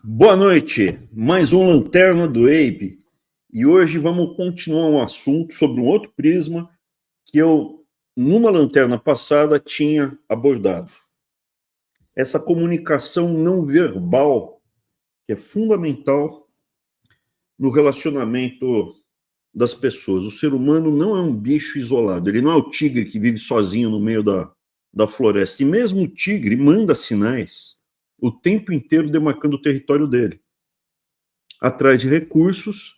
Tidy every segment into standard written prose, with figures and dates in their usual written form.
Boa noite, mais um Lanterna do Abe. E hoje vamos continuar um assunto sobre um outro prisma que eu, numa lanterna passada, tinha abordado. Essa comunicação não verbal, que é fundamental no relacionamento das pessoas. O ser humano não é um bicho isolado, ele não é o tigre que vive sozinho no meio da floresta. E mesmo o tigre manda sinais o tempo inteiro demarcando o território dele, atrás de recursos,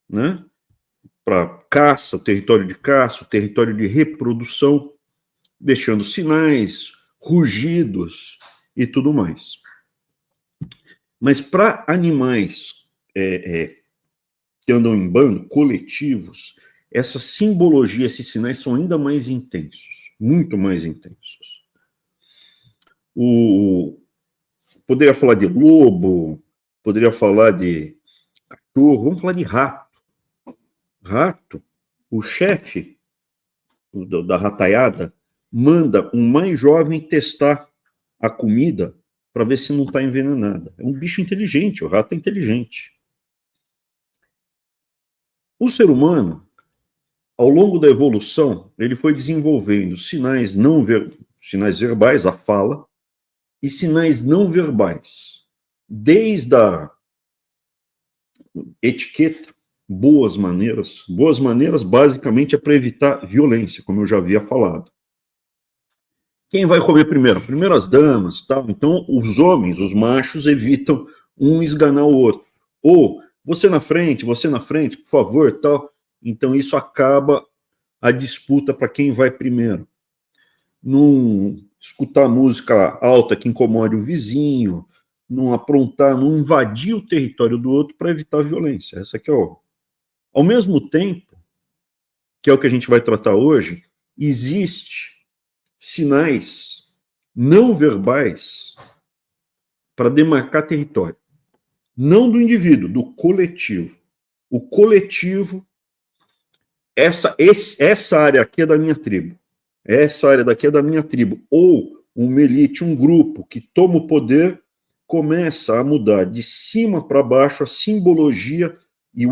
né? Para caça, o território de reprodução, deixando sinais, rugidos e tudo mais. Mas para animais que andam em bando, coletivos, essa simbologia, esses sinais são ainda mais intensos, muito mais intensos. Poderia falar de lobo, poderia falar de cachorro, vamos falar de rato. Rato, o chefe da rataiada manda um mais jovem testar a comida para ver se não está envenenada. É um bicho inteligente, o rato é inteligente. O ser humano, ao longo da evolução, ele foi desenvolvendo sinais sinais verbais, a fala, e sinais não verbais. Desde a etiqueta, boas maneiras basicamente é para evitar violência, como eu já havia falado. Quem vai comer primeiro? Primeiro as damas, tal. Então, os homens, os machos, evitam um esganar o outro. Ou, você na frente, por favor, tal. Então, isso acaba a disputa para quem vai primeiro. Não escutar música alta que incomode o vizinho, não aprontar, não invadir o território do outro para evitar a violência. Essa aqui é o... Ao mesmo tempo, que é o que a gente vai tratar hoje, existe sinais não verbais para demarcar território. Não do indivíduo, do coletivo. O coletivo, essa área aqui é da minha tribo. Essa área daqui é da minha tribo. Ou uma elite, um grupo que toma o poder, começa a mudar de cima para baixo a simbologia e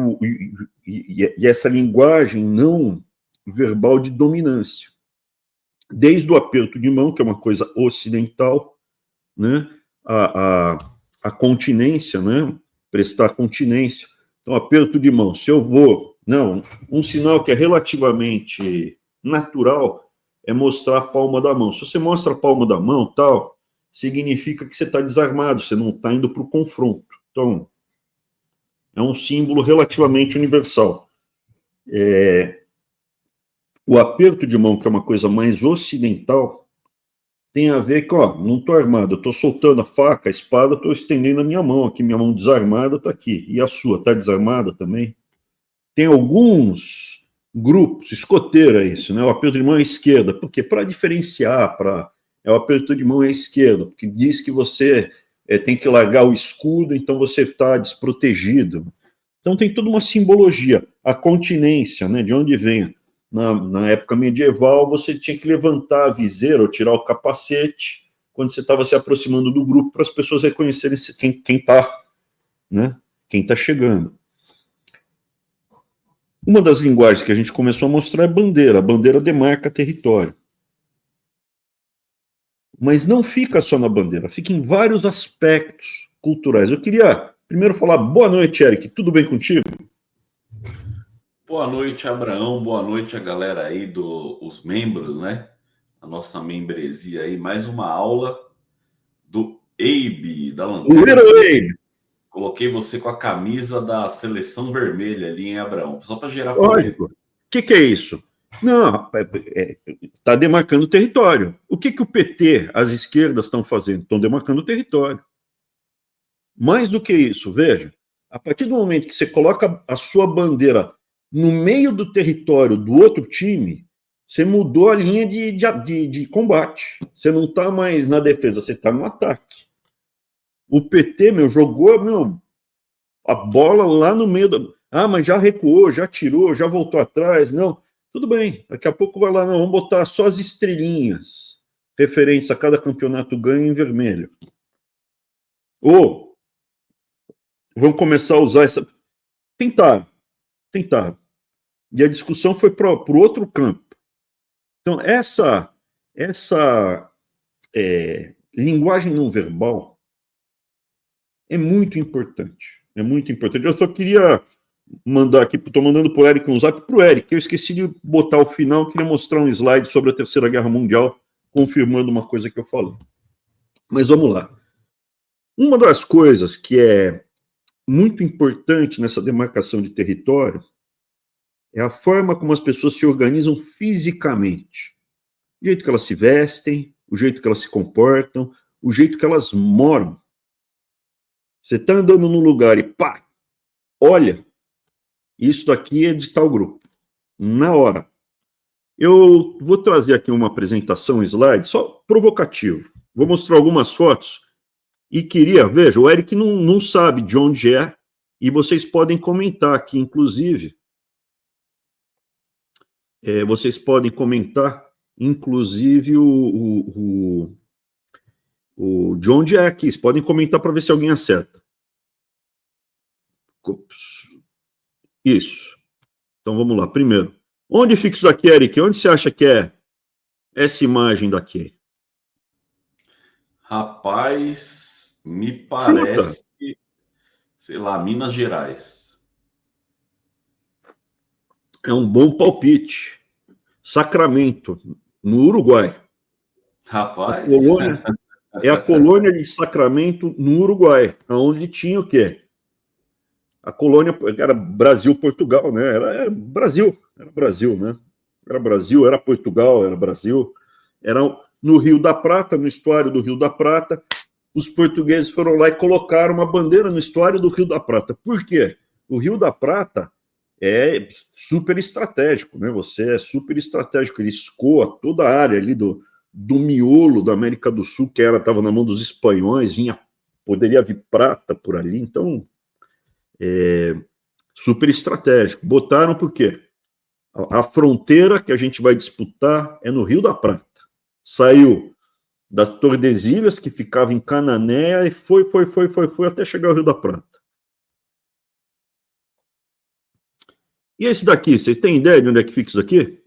essa linguagem não verbal de dominância. Desde o aperto de mão, que é uma coisa ocidental, né, a continência, né, prestar continência. Então, aperto de mão. Se eu vou... Não, um sinal que é relativamente natural é mostrar a palma da mão. Se você mostra a palma da mão, tal, significa que você está desarmado, você não está indo para o confronto. Então, é um símbolo relativamente universal. O aperto de mão, que é uma coisa mais ocidental, tem a ver com, ó, não estou armado, eu estou soltando a faca, a espada, estou estendendo a minha mão aqui, minha mão desarmada está aqui. E a sua, está desarmada também? Tem alguns grupos, escoteiro é isso, né? O aperto de mão é à esquerda, porque para diferenciar, o aperto de mão é à esquerda, porque diz que você tem que largar o escudo, então você está desprotegido. Então tem toda uma simbologia. A continência, né? De onde vem? Na época medieval, você tinha que levantar a viseira ou tirar o capacete quando você estava se aproximando do grupo para as pessoas reconhecerem quem está, né? Quem está chegando. Uma das linguagens que a gente começou a mostrar é bandeira. A bandeira demarca território. Mas não fica só na bandeira, fica em vários aspectos culturais. Eu queria primeiro falar boa noite, Eric. Tudo bem contigo? Boa noite, Abraão. Boa noite a galera aí os membros, né? A nossa membresia aí. Mais uma aula do Abe, da O Lanterna do Abe. Abe. Coloquei você com a camisa da seleção vermelha ali, hein, Abraão? Só para gerar polêmica. Lógico. O que é isso? Não, está demarcando território. O que o PT, as esquerdas estão fazendo? Estão demarcando território. Mais do que isso, veja, a partir do momento que você coloca a sua bandeira no meio do território do outro time, você mudou a linha de combate. Você não está mais na defesa, você está no ataque. O PT, jogou a bola lá no meio da... Ah, mas já recuou, já tirou, já voltou atrás. Não, tudo bem. Daqui a pouco vai lá, não, vamos botar só as estrelinhas. Referência a cada campeonato ganho em vermelho. Ou vão começar a usar essa. Tentar. E a discussão foi para o outro campo. Então, essa linguagem não verbal é muito importante. É muito importante. Eu só queria mandar aqui, estou mandando para o Eric um zap, para o Eric, eu esqueci de botar o final, queria mostrar um slide sobre a Terceira Guerra Mundial, confirmando uma coisa que eu falei. Mas vamos lá. Uma das coisas que é muito importante nessa demarcação de território é a forma como as pessoas se organizam fisicamente. O jeito que elas se vestem, o jeito que elas se comportam, o jeito que elas moram. Você está andando num lugar e pá, olha, isso daqui é de tal grupo. Na hora. Eu vou trazer aqui uma apresentação, slide, só provocativo. Vou mostrar algumas fotos e queria, veja, o Eric não sabe de onde é e vocês podem comentar aqui, inclusive. Vocês podem comentar, inclusive, de onde é aqui. Vocês podem comentar para ver se alguém acerta. Isso. Então, vamos lá. Primeiro, onde fica isso daqui, Eric? Onde você acha que é essa imagem daqui? Rapaz, me parece, Chuta. sei lá, Minas Gerais. É um bom palpite. Sacramento, no Uruguai. Rapaz, É a colônia de Sacramento, no Uruguai, onde tinha o quê? A colônia era Brasil-Portugal, né? Era Brasil, né? Era Brasil, era Portugal, era Brasil. Era no Rio da Prata, no estuário do Rio da Prata, os portugueses foram lá e colocaram uma bandeira no estuário do Rio da Prata. Por quê? O Rio da Prata é super estratégico, né? Você é super estratégico, ele escoa toda a área ali do miolo da América do Sul, que estava na mão dos espanhóis, poderia vir prata por ali, então super estratégico. Botaram por quê? A fronteira que a gente vai disputar é no Rio da Prata. Saiu das Tordesilhas, que ficava em Cananéia, e foi até chegar ao Rio da Prata. E esse daqui, vocês têm ideia de onde é que fica isso daqui?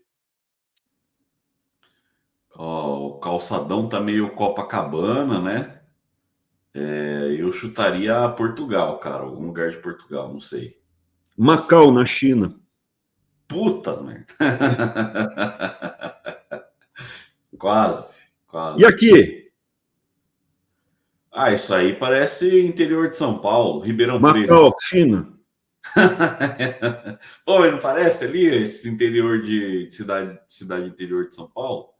o calçadão tá meio Copacabana, né? Eu chutaria Portugal, cara. Algum lugar de Portugal, não sei. Macau, na China. Puta merda. Quase. E aqui? Isso aí parece interior de São Paulo, Ribeirão Preto. Macau, China. Pô, mas não parece ali esse interior de cidade interior de São Paulo?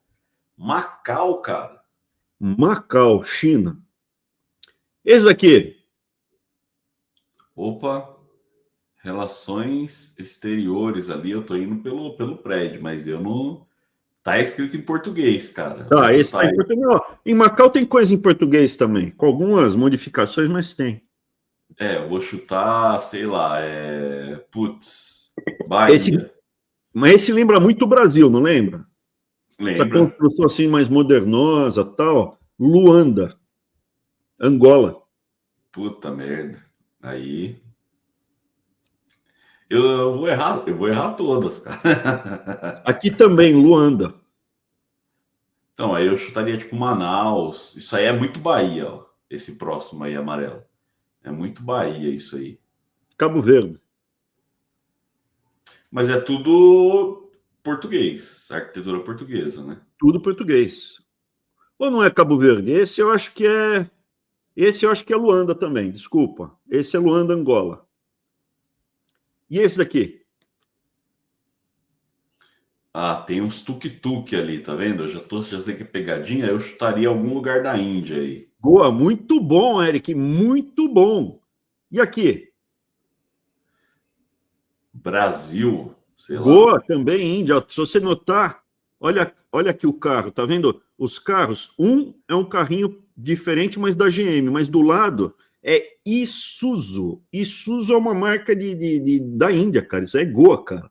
Macau, cara. Macau, China. Esse daqui? Opa, relações exteriores ali, eu tô indo pelo prédio, mas eu não... Tá escrito em português, cara. Tá, esse tá em português. Em Macau tem coisa em português também, com algumas modificações, mas tem. Eu vou chutar, sei lá, putz, Bahia. Mas esse lembra muito o Brasil, não lembra? Essa Lembra? construção assim mais modernosa, tal. Luanda, Angola. Puta merda. Aí eu vou errar todas, cara. Aqui também, Luanda. Então, aí eu chutaria tipo Manaus. Isso aí é muito Bahia, ó. Esse próximo aí, amarelo. É muito Bahia isso aí. Cabo Verde. Mas é tudo português, arquitetura portuguesa, né? Tudo português. Ou não é Cabo Verde? Esse eu acho que é Luanda também, desculpa. Esse é Luanda, Angola. E esse daqui? Tem uns tuk-tuk ali, tá vendo? Já sei que é pegadinha, eu chutaria algum lugar da Índia aí. Boa, muito bom, Eric, muito bom. E aqui? Brasil, sei lá. Boa, também Índia. Se você notar, olha aqui o carro, tá vendo? Os carros, é um carrinho diferente, mas da GM, mas do lado é Isuzu. Isuzu é uma marca da Índia, cara. Isso é Goa, cara.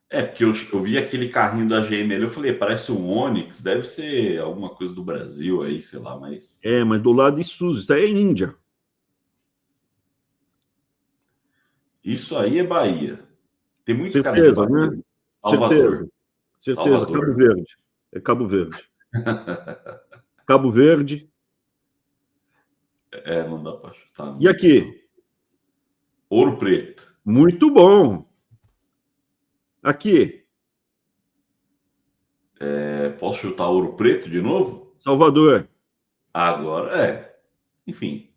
Porque eu vi aquele carrinho da GM ali, eu falei, parece um Onix, deve ser alguma coisa do Brasil aí, sei lá, mas... Mas do lado Isuzu, isso aí é Índia. Isso aí é Bahia. Tem muito cara de Certeza, Bahia. né? Salvador. Certeza. Cabo Salvador. Verde. É Cabo Verde. Cabo Verde. É, não dá para chutar E muito, não. aqui? Ouro Preto. Muito bom. Aqui? Posso chutar Ouro Preto de novo? Salvador. Agora Enfim,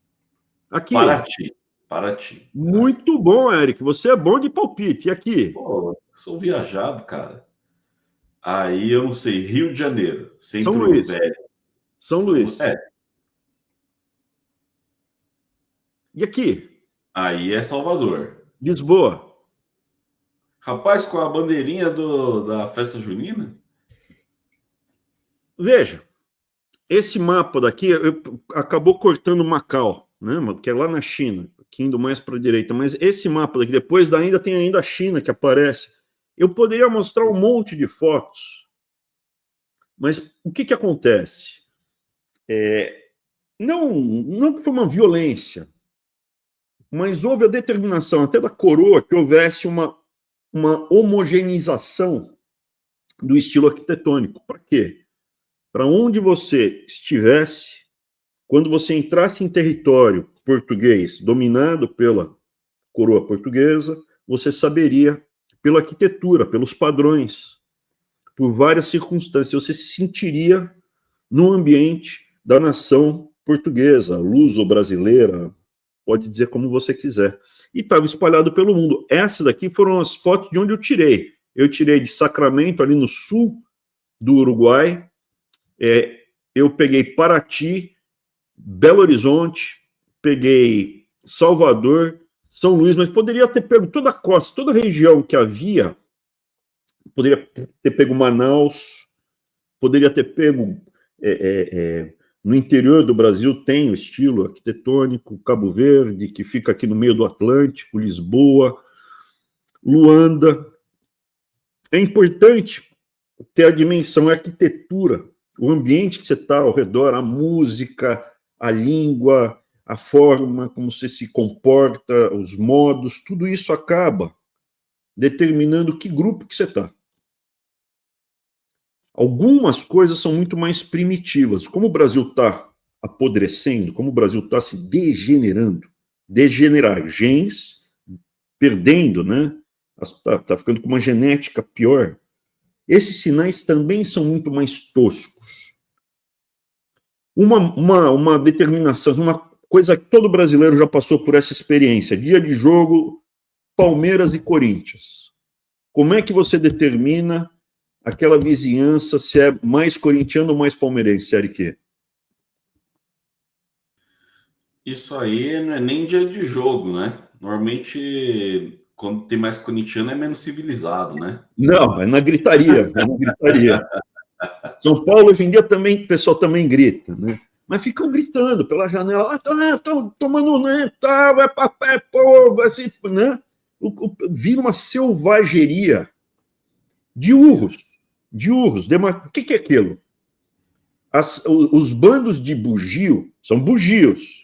Aqui? Paraty. Paraty. Vai. Muito bom, Eric. Você é bom de palpite. E aqui? Pô, sou viajado, cara. Aí eu não sei, Rio de Janeiro, São Centro Luís. Velho. São Luís. E aqui? Aí é Salvador. Lisboa. Rapaz, com a bandeirinha da festa junina? Veja, esse mapa daqui acabou cortando Macau, né? Que é lá na China, aqui indo mais para a direita. Mas esse mapa daqui, depois ainda tem ainda a China que aparece. Eu poderia mostrar um monte de fotos, mas o que acontece? Não foi uma violência, mas houve a determinação até da coroa que houvesse uma homogeneização do estilo arquitetônico. Para quê? Para onde você estivesse, quando você entrasse em território português dominado pela coroa portuguesa, você saberia, pela arquitetura, pelos padrões, por várias circunstâncias, você se sentiria no ambiente da nação portuguesa, luso-brasileira, pode dizer como você quiser. E estava espalhado pelo mundo. Essas daqui foram as fotos de onde eu tirei. Eu tirei de Sacramento, ali no sul do Uruguai. Eu peguei Paraty, Belo Horizonte, peguei Salvador, São Luís, mas poderia ter pego toda a costa, toda a região que havia, poderia ter pego Manaus, poderia ter pego no interior do Brasil, tem o estilo arquitetônico, Cabo Verde, que fica aqui no meio do Atlântico, Lisboa, Luanda. É importante ter a dimensão, a arquitetura, o ambiente que você está ao redor, a música, a língua, a forma como você se comporta, os modos, tudo isso acaba determinando que grupo que você está. Algumas coisas são muito mais primitivas. Como o Brasil está apodrecendo, como o Brasil está se degenerando, degenerar, genes perdendo, né? Está ficando com uma genética pior. Esses sinais também são muito mais toscos. Uma determinação, uma coisa que todo brasileiro já passou por essa experiência. Dia de jogo, Palmeiras e Corinthians. Como é que você determina aquela vizinhança se é mais corintiano ou mais palmeirense, Eric? Isso aí não é nem dia de jogo, né? Normalmente, quando tem mais corintiano, é menos civilizado, né? Não, é na gritaria, é na gritaria. São Paulo, hoje em dia, também, o pessoal também grita, né? Mas ficam gritando pela janela, estão tomando, né? Tá, vai papé, povo, assim, né? Vira uma selvageria de urros, de urros. O que é aquilo? Os bandos de bugio são bugios.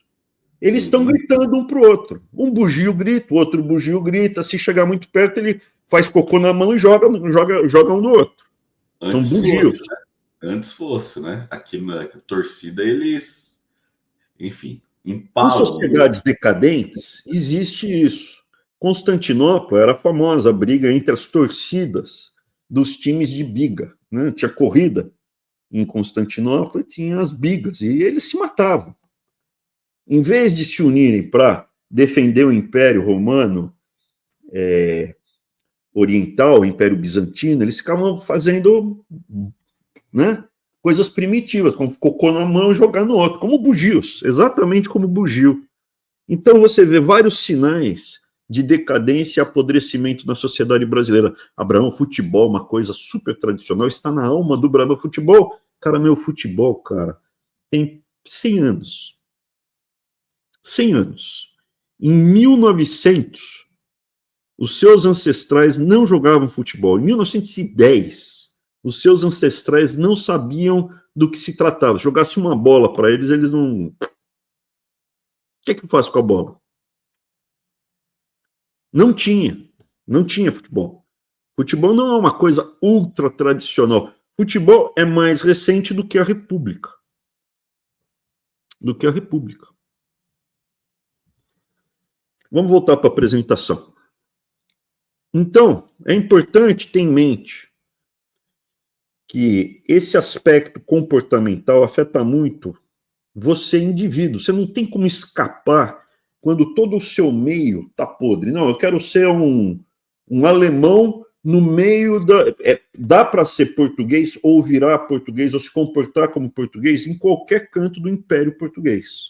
Eles estão gritando um para o outro. Um bugio grita, o outro bugio grita. Se chegar muito perto, ele faz cocô na mão e joga um no outro. São bugios. Antes fosse, né? Aqui na torcida, eles, enfim, empalam. Em sociedades decadentes, existe isso. Constantinopla era a famosa briga entre as torcidas dos times de biga. Né? Tinha corrida em Constantinopla e tinha as bigas. E eles se matavam. Em vez de se unirem para defender o Império Romano Oriental, o Império Bizantino, eles ficavam fazendo, né, coisas primitivas, como cocô na mão e jogar no outro, como bugios, exatamente como bugio. Então você vê vários sinais de decadência e apodrecimento na sociedade brasileira. Abraão, futebol, uma coisa super tradicional, está na alma do Brasil. Futebol, cara, meu futebol, cara, tem 100 anos. 100 anos. Em 1900, os seus ancestrais não jogavam futebol. Em 1910, os seus ancestrais não sabiam do que se tratava. Se jogasse uma bola para eles, eles não... O que é que eu faço com a bola? Não tinha futebol. Futebol não é uma coisa ultra tradicional. Futebol é mais recente do que a República. Vamos voltar para a apresentação. Então, é importante ter em mente que esse aspecto comportamental afeta muito você, indivíduo. Você não tem como escapar quando todo o seu meio está podre. Não, eu quero ser um alemão no meio da... dá para ser português ou virar português ou se comportar como português em qualquer canto do Império Português.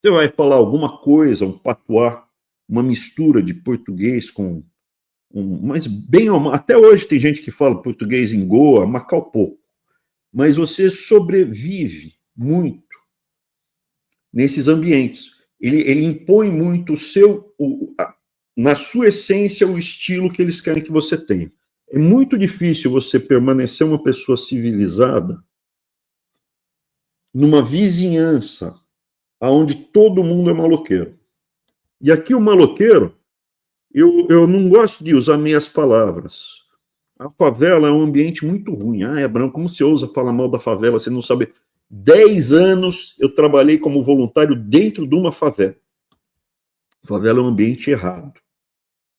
Você vai falar alguma coisa, um patuá, uma mistura de português com... mas bem, até hoje tem gente que fala português em Goa, Macau pouco. Mas você sobrevive muito nesses ambientes. Ele impõe muito na sua essência, o estilo que eles querem que você tenha. É muito difícil você permanecer uma pessoa civilizada numa vizinhança onde todo mundo é maloqueiro. E aqui o maloqueiro, eu não gosto de usar meias palavras. A favela é um ambiente muito ruim. Abraão, como você ousa falar mal da favela? Você não sabe. 10 anos eu trabalhei como voluntário dentro de uma favela. Favela é um ambiente errado.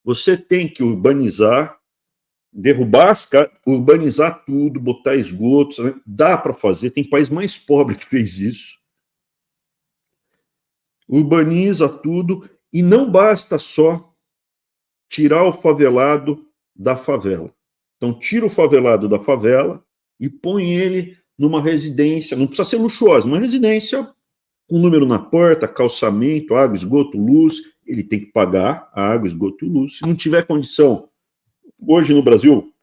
Você tem que urbanizar, derrubar as casas, urbanizar tudo, botar esgotos, né? Dá para fazer, tem país mais pobre que fez isso. Urbaniza tudo e não basta só tirar o favelado da favela. Então, tira o favelado da favela e põe ele numa residência, não precisa ser luxuosa, uma residência com número na porta, calçamento, água, esgoto, luz. Ele tem que pagar a água, esgoto e luz. Se não tiver condição, hoje no Brasil,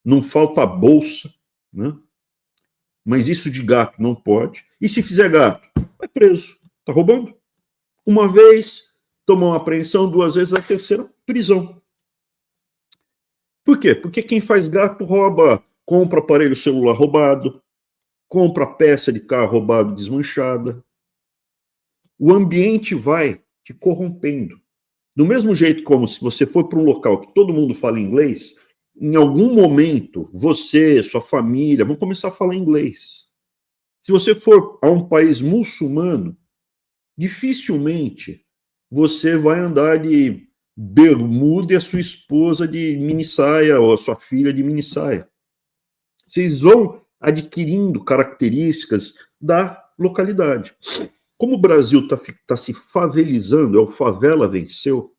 não falta bolsa, né? Mas isso de gato não pode. E se fizer gato, vai preso. Está roubando? Uma vez, tomou uma apreensão, 2 vezes, a terceira, prisão. Por quê? Porque quem faz gato rouba, compra aparelho celular roubado, compra peça de carro roubado, desmanchada. O ambiente vai te corrompendo. Do mesmo jeito como se você for para um local que todo mundo fala inglês, em algum momento, você, sua família, vão começar a falar inglês. Se você for a um país muçulmano, dificilmente você vai andar de bermuda e a sua esposa de minissaia, ou a sua filha de minissaia. Vocês vão adquirindo características da localidade. Como o Brasil está se favelizando, o favela venceu,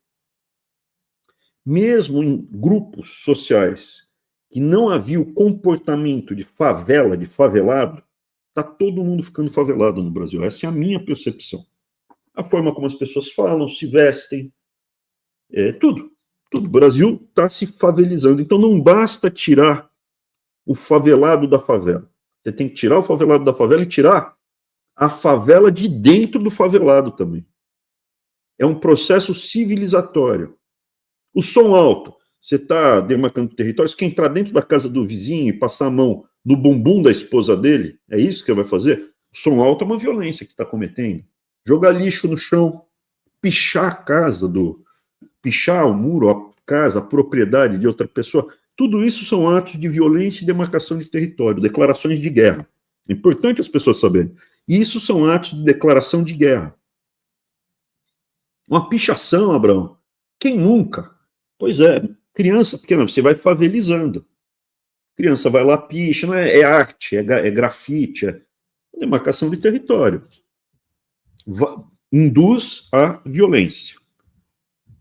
mesmo em grupos sociais que não havia o comportamento de favela, de favelado, está todo mundo ficando favelado no Brasil. Essa é a minha percepção. A forma como as pessoas falam, se vestem, tudo. O Brasil está se favelizando. Então não basta tirar o favelado da favela. Você tem que tirar o favelado da favela e tirar a favela de dentro do favelado também. É um processo civilizatório. O som alto, você está demarcando território, você quer entrar dentro da casa do vizinho e passar a mão no bumbum da esposa dele, é isso que vai fazer? O som alto é uma violência que está cometendo. Jogar lixo no chão, pichar a casa pichar o muro, a casa, a propriedade de outra pessoa, tudo isso são atos de violência e demarcação de território, declarações de guerra. É importante as pessoas saberem. Isso são atos de declaração de guerra. Uma pichação, Abraão. Quem nunca? Pois é, criança pequena, você vai favelizando. Criança vai lá, picha, não é arte, é grafite, é demarcação de território. Induz à violência.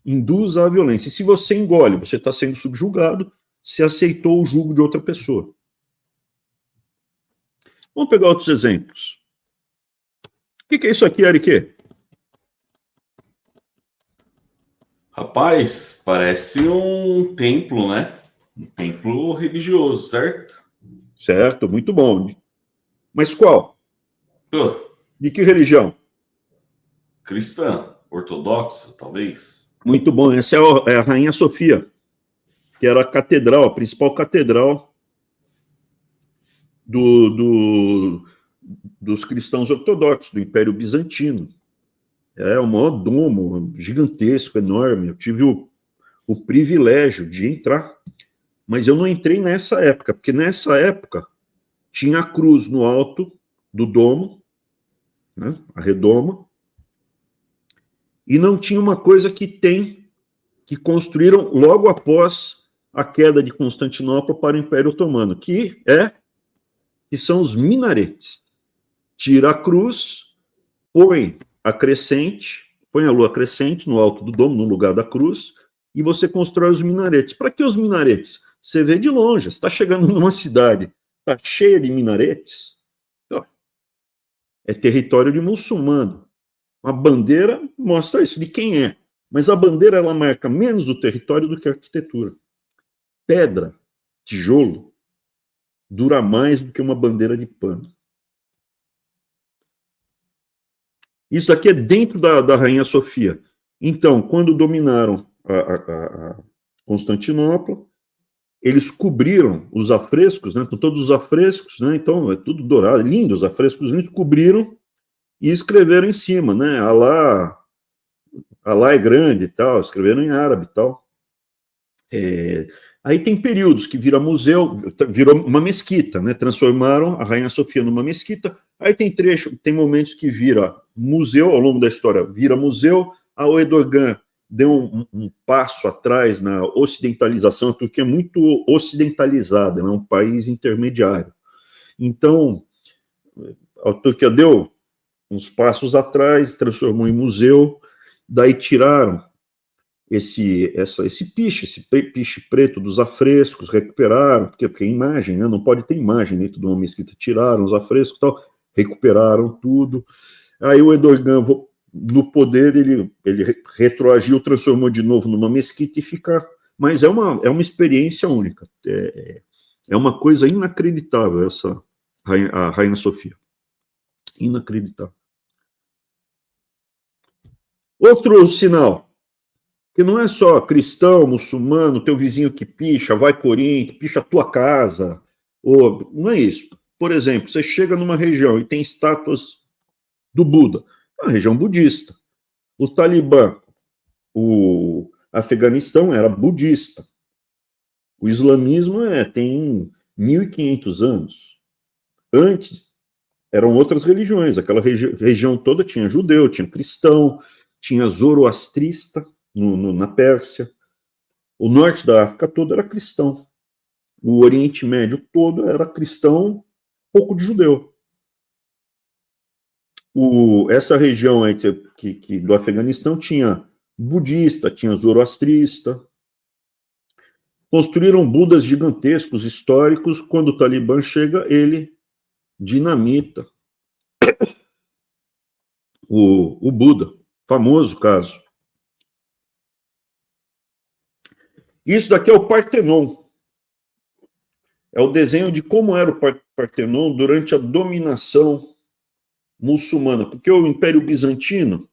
Induz à violência. E se você engole, você está sendo subjugado, você aceitou o jugo de outra pessoa. Vamos pegar outros exemplos. O que é isso aqui, Arique? Rapaz, parece um templo, né? Um templo religioso, certo? Certo, muito bom. Mas qual? Pô, De que religião? cristã, ortodoxo, talvez. Muito bom. Essa é a Rainha Sofia, que era a catedral, a principal catedral dos cristãos ortodoxos, do Império Bizantino. É o maior domo, gigantesco, enorme. Eu tive o privilégio de entrar, mas eu não entrei nessa época, porque nessa época tinha a cruz no alto do domo, né, a redoma, e não tinha uma coisa que construíram logo após a queda de Constantinopla para o Império Otomano, que são os minaretes. Tira a cruz, põe a lua crescente no alto do domo, no lugar da cruz, e você constrói os minaretes. Para que os minaretes? Você vê de longe, você está chegando numa cidade, está cheia de minaretes, é território de muçulmano. A bandeira mostra isso, de quem é. Mas a bandeira, ela marca menos o território do que a arquitetura. Pedra, tijolo, dura mais do que uma bandeira de pano. Isso aqui é dentro da Rainha Sofia. Então, quando dominaram a Constantinopla, eles cobriram os afrescos, né? Todos os afrescos, né? Então, é tudo dourado, lindo, os afrescos lindos, cobriram e escreveram em cima, né? Alá é grande e tal, escreveram em árabe e tal. Aí tem períodos que vira museu, virou uma mesquita, né? Transformaram a Rainha Sofia numa mesquita. Aí tem momentos que vira museu, ao longo da história vira museu. A Erdogan deu um passo atrás na ocidentalização. A Turquia é muito ocidentalizada, é um país intermediário. Então, a Turquia deu uns passos atrás, transformou em museu, daí tiraram esse piche preto dos afrescos, recuperaram, porque é imagem, né? Não pode ter imagem dentro de uma mesquita, tiraram os afrescos e tal, recuperaram tudo. Aí o Erdogan, no poder, ele retroagiu, transformou de novo numa mesquita e fica... Mas é uma experiência única, é uma coisa inacreditável a Rainha Sofia. Inacreditável. Outro sinal, que não é só cristão, muçulmano, teu vizinho que picha, vai Corinthians, picha a tua casa, não é isso. Por exemplo, você chega numa região e tem estátuas do Buda, é uma região budista. O Talibã, o Afeganistão era budista. O islamismo tem 1.500 anos. Antes, eram outras religiões, aquela região toda tinha judeu, tinha cristão, tinha zoroastrista na Pérsia. O norte da África todo era cristão. O Oriente Médio todo era cristão, pouco de judeu. Essa região aí do Afeganistão tinha budista, tinha zoroastrista. Construíram budas gigantescos, históricos. Quando o Talibã chega, ele dinamita o Buda. Famoso caso. Isso daqui é o Partenon. É o desenho de como era o Partenon durante a dominação muçulmana, porque o Império Bizantino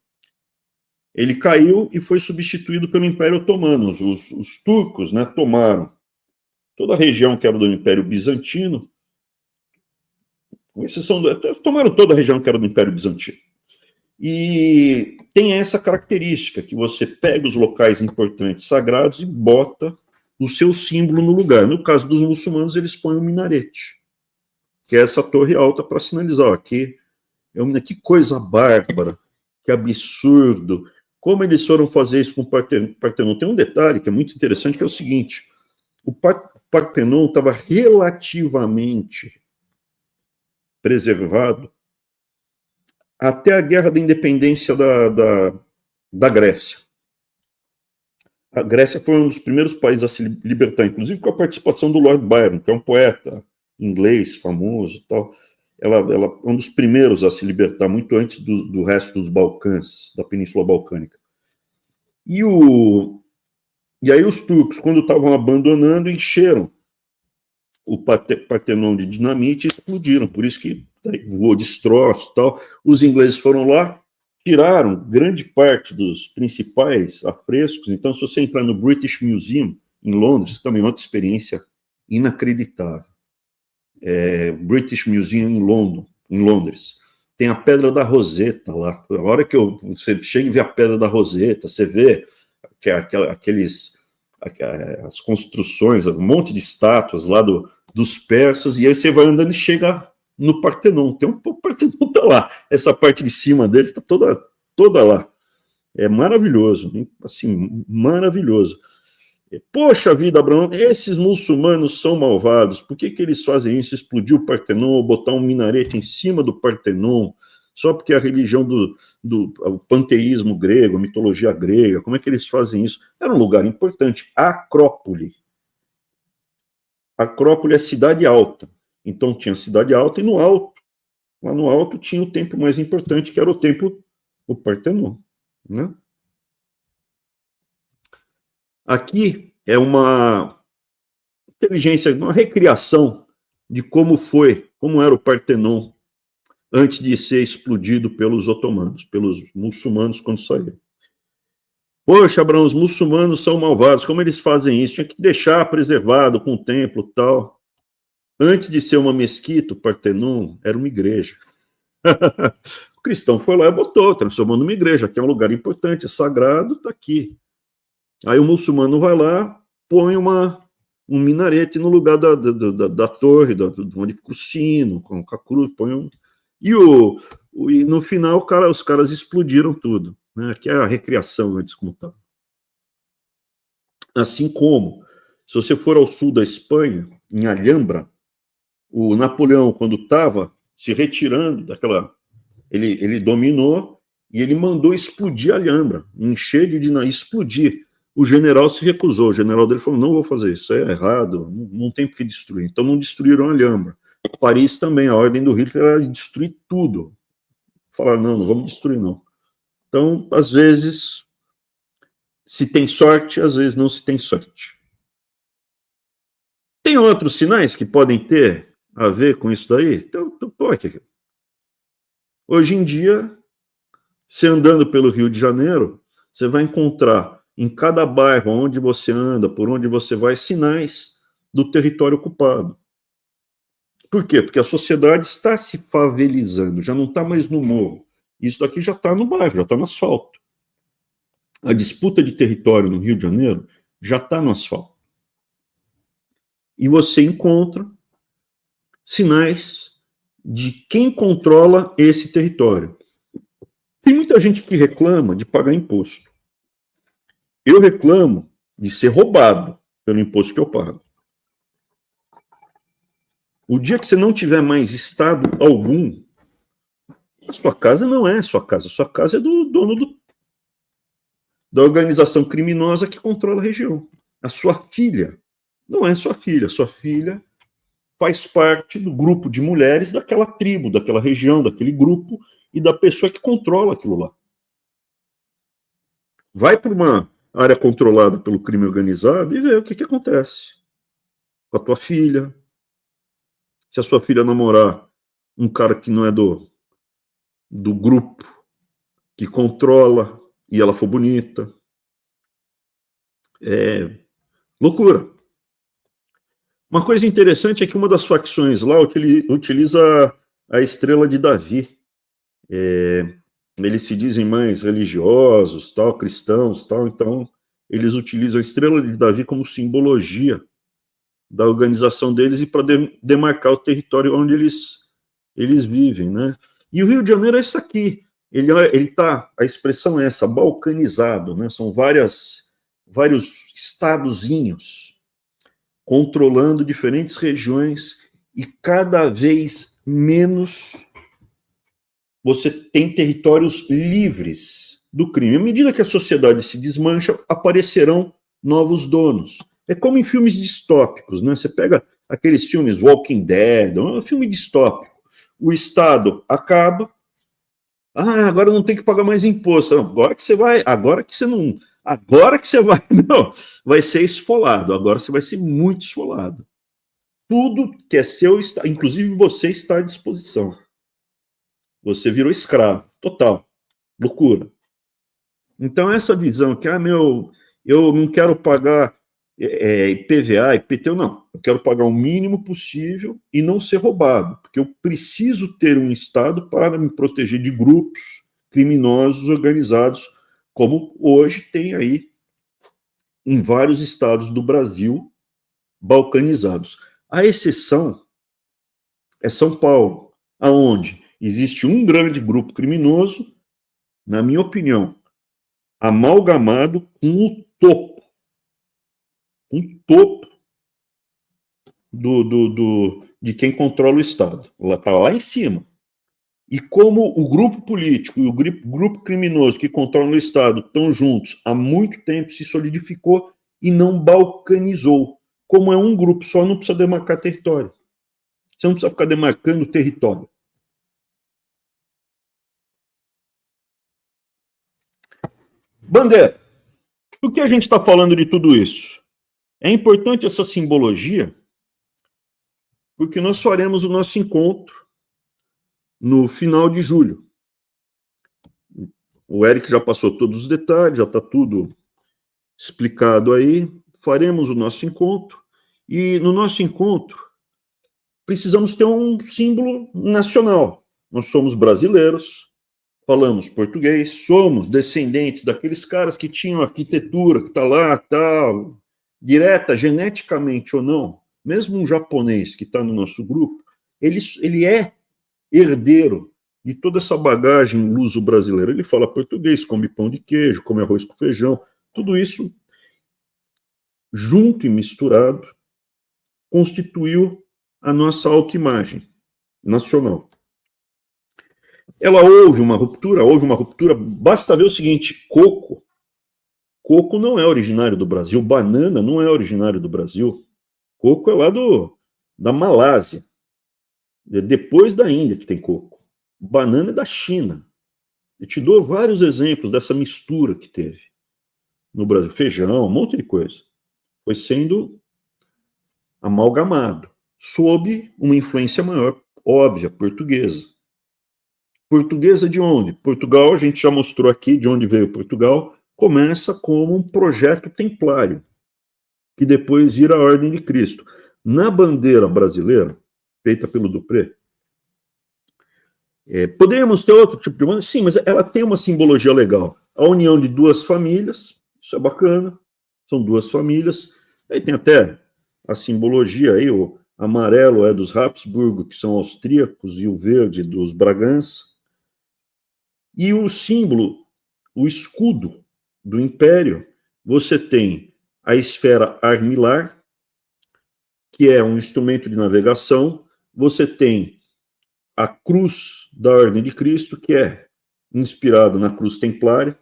ele caiu e foi substituído pelo Império Otomano. Os turcos, né, tomaram toda a região que era do Império Bizantino, com exceção tomaram toda a região que era do Império Bizantino. E tem essa característica, que você pega os locais importantes, sagrados, e bota o seu símbolo no lugar. No caso dos muçulmanos, eles põem um minarete, que é essa torre alta para sinalizar, aqui que coisa bárbara, que absurdo. Como eles foram fazer isso com o Partenon? Tem um detalhe que é muito interessante, que é o seguinte: o Partenon estava relativamente preservado até a Guerra da Independência da Grécia. A Grécia foi um dos primeiros países a se libertar, inclusive com a participação do Lord Byron, que é um poeta inglês famoso, tal. Ela é um dos primeiros a se libertar, muito antes do resto dos Balcãs, da Península Balcânica. E aí os turcos, quando estavam abandonando, encheram o Partenon de dinamite e explodiram, por isso que voou destroço e tal. Os ingleses foram lá, tiraram grande parte dos principais afrescos. Então, se você entrar no British Museum, em Londres, também é outra experiência inacreditável. British Museum em Londres. Tem a Pedra da Roseta lá. A hora que você chega e vê a Pedra da Roseta, você vê que aqueles as construções, um monte de estátuas lá dos persas, e aí você vai andando e chega no Partenon. O Partenon está lá, essa parte de cima dele está toda lá. É maravilhoso, assim, maravilhoso. Poxa vida, Abraão, esses muçulmanos são malvados, por que eles fazem isso? Explodir o Partenon, botar um minarete em cima do Partenon, só porque a religião o panteísmo grego, a mitologia grega, como é que eles fazem isso? Era um lugar importante, Acrópole. Acrópole é cidade alta, então tinha cidade alta e lá no alto tinha o templo mais importante, que era o templo, o Partenon, né? Aqui é uma inteligência, uma recriação de como era o Partenon antes de ser explodido pelos otomanos, pelos muçulmanos quando saíram. Poxa, Abraão, os muçulmanos são malvados, como eles fazem isso? Tinha que deixar preservado com o templo e tal. Antes de ser uma mesquita, o Partenon era uma igreja. O cristão foi lá e botou, transformou numa igreja, que é um lugar importante, é sagrado, está aqui. Aí o muçulmano vai lá, põe um minarete no lugar da torre, onde fica o sino, com a cruz, põe um... E no final os caras explodiram tudo, né? Que é a recriação antes como estava. Assim como, se você for ao sul da Espanha, em Alhambra, o Napoleão, quando estava se retirando daquela... Ele dominou e ele mandou explodir Alhambra, encher de explodir. O general se recusou, o general dele falou, não vou fazer isso, é errado, não tem por que destruir. Então não destruíram Alhambra. Paris também, a ordem do Hitler era destruir tudo. Falaram, não vamos destruir não. Então, às vezes, se tem sorte, às vezes não se tem sorte. Tem outros sinais que podem ter a ver com isso daí? Então pode. Hoje em dia, você andando pelo Rio de Janeiro, você vai encontrar em cada bairro onde você anda, por onde você vai, sinais do território ocupado. Por quê? Porque a sociedade está se favelizando, já não está mais no morro. Isso daqui já está no bairro, já está no asfalto. A disputa de território no Rio de Janeiro já está no asfalto. E você encontra sinais de quem controla esse território. Tem muita gente que reclama de pagar imposto. Eu reclamo de ser roubado pelo imposto que eu pago. O dia que você não tiver mais Estado algum, a sua casa não é sua casa é do dono da organização criminosa que controla a região. A sua filha não é sua filha faz parte do grupo de mulheres daquela tribo, daquela região, daquele grupo e da pessoa que controla aquilo lá. Vai para uma área controlada pelo crime organizado e vê o que acontece com a tua filha. Se a sua filha namorar um cara que não é do grupo que controla e ela for bonita, é loucura. Uma coisa interessante é que uma das facções lá utiliza a estrela de Davi. Eles se dizem mais religiosos, tal, cristãos, tal, então eles utilizam a estrela de Davi como simbologia da organização deles e para demarcar o território onde eles vivem, né? E o Rio de Janeiro é isso aqui. Ele tá, a expressão é essa, balcanizado, né? São vários estadozinhos controlando diferentes regiões e cada vez menos você tem territórios livres do crime. À medida que a sociedade se desmancha, aparecerão novos donos. É como em filmes distópicos, né? Você pega aqueles filmes Walking Dead, é um filme distópico. O Estado acaba, agora não tem que pagar mais imposto. Não, agora que você vai, não, vai ser esfolado, agora você vai ser muito esfolado. Tudo que é seu, inclusive você está à disposição. Você virou escravo, total, loucura. Então essa visão que, eu não quero pagar IPVA, IPTU, não. Eu quero pagar o mínimo possível e não ser roubado, porque eu preciso ter um Estado para me proteger de grupos criminosos organizados, como hoje tem aí em vários estados do Brasil balcanizados. A exceção é São Paulo, aonde existe um grande grupo criminoso, na minha opinião, amalgamado com o topo de quem controla o Estado. Ela está lá em cima. E como o grupo político e o grupo criminoso que controla o Estado estão juntos há muito tempo, se solidificou e não balcanizou. Como é um grupo só, não precisa demarcar território. Você não precisa ficar demarcando território. Bandeira, por que a gente está falando de tudo isso? É importante essa simbologia, porque nós faremos o nosso encontro no final de julho. O Eric já passou todos os detalhes, já está tudo explicado aí. Faremos o nosso encontro, e no nosso encontro precisamos ter um símbolo nacional. Nós somos brasileiros, falamos português, somos descendentes daqueles caras que tinham arquitetura, que está lá, tal, direta, geneticamente ou não. Mesmo um japonês que está no nosso grupo, ele é herdeiro de toda essa bagagem luso-brasileira. Ele fala português, come pão de queijo, come arroz com feijão, tudo isso junto e misturado constituiu a nossa autoimagem nacional. Houve uma ruptura, basta ver o seguinte: coco não é originário do Brasil, banana não é originário do Brasil, coco é lá da Malásia, depois da Índia que tem coco, banana é da China. Eu te dou vários exemplos dessa mistura que teve no Brasil, feijão, um monte de coisa, foi sendo amalgamado, sob uma influência maior, óbvia, portuguesa. Portuguesa de onde? Portugal, a gente já mostrou aqui de onde veio Portugal, começa como um projeto templário, que depois vira a Ordem de Cristo. Na bandeira brasileira, feita pelo Dupré, poderíamos ter outro tipo de bandeira? Sim, mas ela tem uma simbologia legal. A união de duas famílias, isso é bacana, são duas famílias, aí tem até a simbologia aí, o amarelo é dos Habsburgo, que são austríacos, e o verde dos Bragança. E o símbolo, o escudo do Império, você tem a esfera armilar, que é um instrumento de navegação, você tem a cruz da Ordem de Cristo, que é inspirada na cruz templária,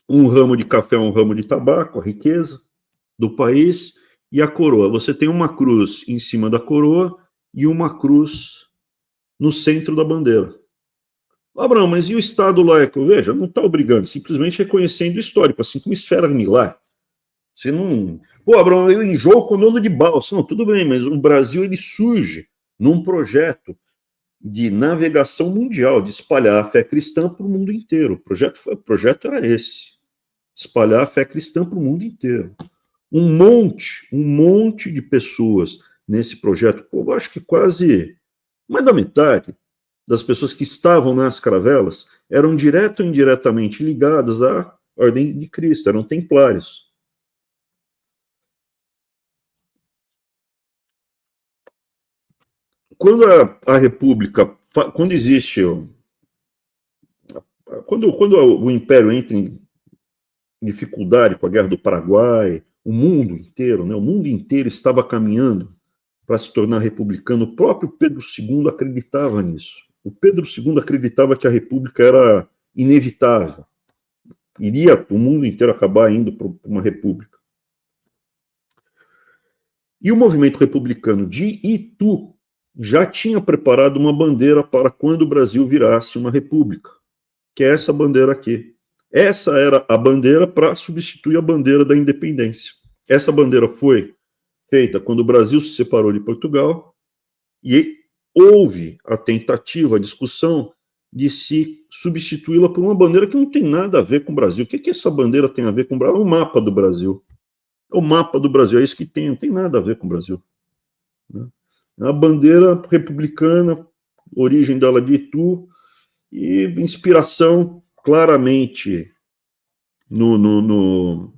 um ramo de café, um ramo de tabaco, a riqueza do país, e a coroa. Você tem uma cruz em cima da coroa e uma cruz no centro da bandeira. Abraão, mas e o Estado laico? Veja, não está obrigando, simplesmente reconhecendo o histórico, assim como esfera armilar. Você não... Pô, Abraão, eu enjoo com dono de balsa. Não, tudo bem, mas o Brasil ele surge num projeto de navegação mundial, de espalhar a fé cristã para o mundo inteiro. O projeto era esse, espalhar a fé cristã para o mundo inteiro. Um monte de pessoas nesse projeto, eu acho que quase mais da metade das pessoas que estavam nas caravelas eram direta ou indiretamente ligadas à Ordem de Cristo, eram templários. Quando a República, quando existe, quando o Império entra em dificuldade com a Guerra do Paraguai, o mundo inteiro, né, o mundo inteiro estava caminhando para se tornar republicano. O próprio Pedro II acreditava nisso. O Pedro II acreditava que a República era inevitável. Iria o mundo inteiro acabar indo para uma República. E o movimento republicano de Itu já tinha preparado uma bandeira para quando o Brasil virasse uma república, que é essa bandeira aqui. Essa era a bandeira para substituir a bandeira da independência. Essa bandeira foi feita quando o Brasil se separou de Portugal e houve a tentativa, a discussão de se substituí-la por uma bandeira que não tem nada a ver com o Brasil. O que essa bandeira tem a ver com o Brasil? É o mapa do Brasil. É o mapa do Brasil, é isso que tem, não tem nada a ver com o Brasil. A bandeira republicana, origem dela de Itu, e inspiração claramente no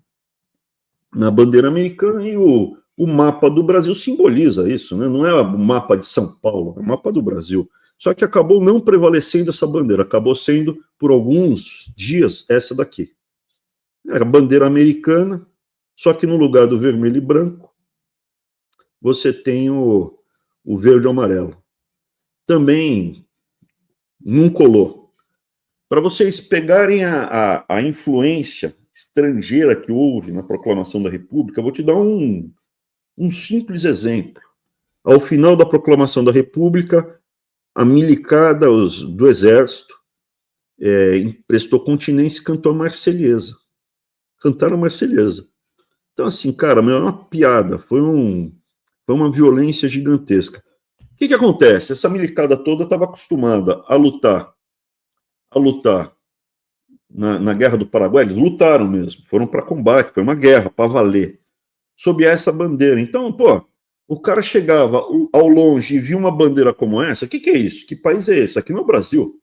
na bandeira americana, e o mapa do Brasil simboliza isso, né? Não é o mapa de São Paulo, é o mapa do Brasil. Só que acabou não prevalecendo essa bandeira, acabou sendo, por alguns dias, essa daqui. Era a bandeira americana, só que no lugar do vermelho e branco, você tem o verde e amarelo. Também não colou. Para vocês pegarem a influência estrangeira que houve na proclamação da República, eu vou te dar um simples exemplo. Ao final da proclamação da República, a milicada do Exército prestou continência e cantou a Marselhesa. Cantaram a Marselhesa. Então, assim, cara, é uma piada, foi uma violência gigantesca. O que acontece? Essa milicada toda estava acostumada a lutar na Guerra do Paraguai, eles lutaram mesmo, foram para combate, foi uma guerra para valer, sob essa bandeira. Então, o cara chegava ao longe e via uma bandeira como essa, o que é isso? Que país é esse? Aqui no Brasil.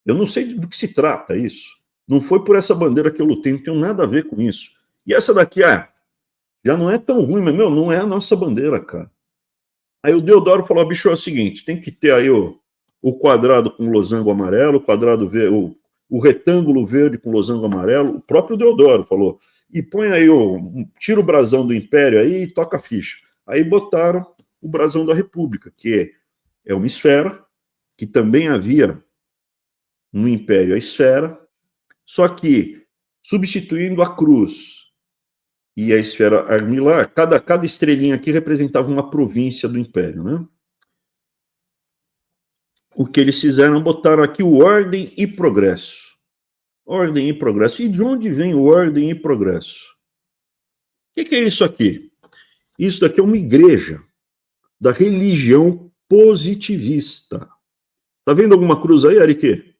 Eu não sei do que se trata isso. Não foi por essa bandeira que eu lutei, não tenho nada a ver com isso. E essa daqui, já não é tão ruim, mas, não é a nossa bandeira, cara. Aí o Deodoro falou, bicho, é o seguinte, tem que ter aí o quadrado com losango amarelo, o quadrado verde, o retângulo verde com losango amarelo, o próprio Deodoro falou, e põe aí, tira o brasão do Império aí e toca a ficha. Aí botaram o brasão da República, que é uma esfera, que também havia no Império a esfera, só que substituindo a cruz e a esfera armilar, cada estrelinha aqui representava uma província do Império, né? O que eles fizeram, botaram aqui o ordem e progresso. Ordem e progresso. E de onde vem o ordem e progresso? O que é isso aqui? Isso daqui é uma igreja da religião positivista. Tá vendo alguma cruz aí, Arique?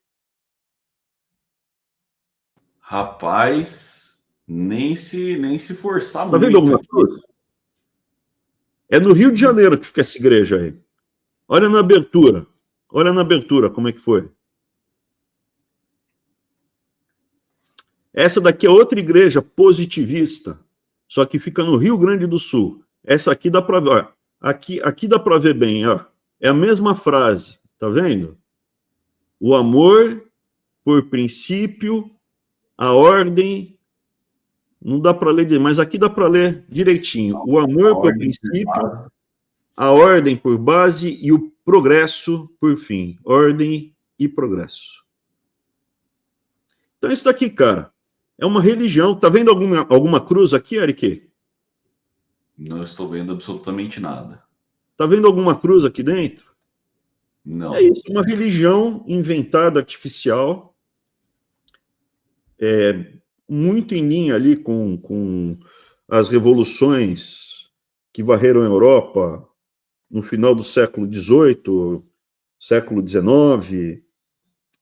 Rapaz, nem se forçar tá muito. Vendo alguma cruz? É no Rio de Janeiro que fica essa igreja aí. Olha na abertura. Olha na abertura como é que foi. Essa daqui é outra igreja positivista, só que fica no Rio Grande do Sul. Essa aqui dá para ver. Aqui dá para ver bem. Ó. É a mesma frase. Tá vendo? O amor por princípio, a ordem. Não dá para ler, mas aqui dá para ler direitinho. O amor por princípio, a ordem por base e o progresso por fim. Ordem e progresso. Então, isso daqui, cara, é uma religião. Tá vendo alguma cruz aqui, Arique? Não estou vendo absolutamente nada. Tá vendo alguma cruz aqui dentro? Não. É isso, uma religião inventada, artificial, muito em linha ali com as revoluções que varreram a Europa no final do século XVIII, século XIX,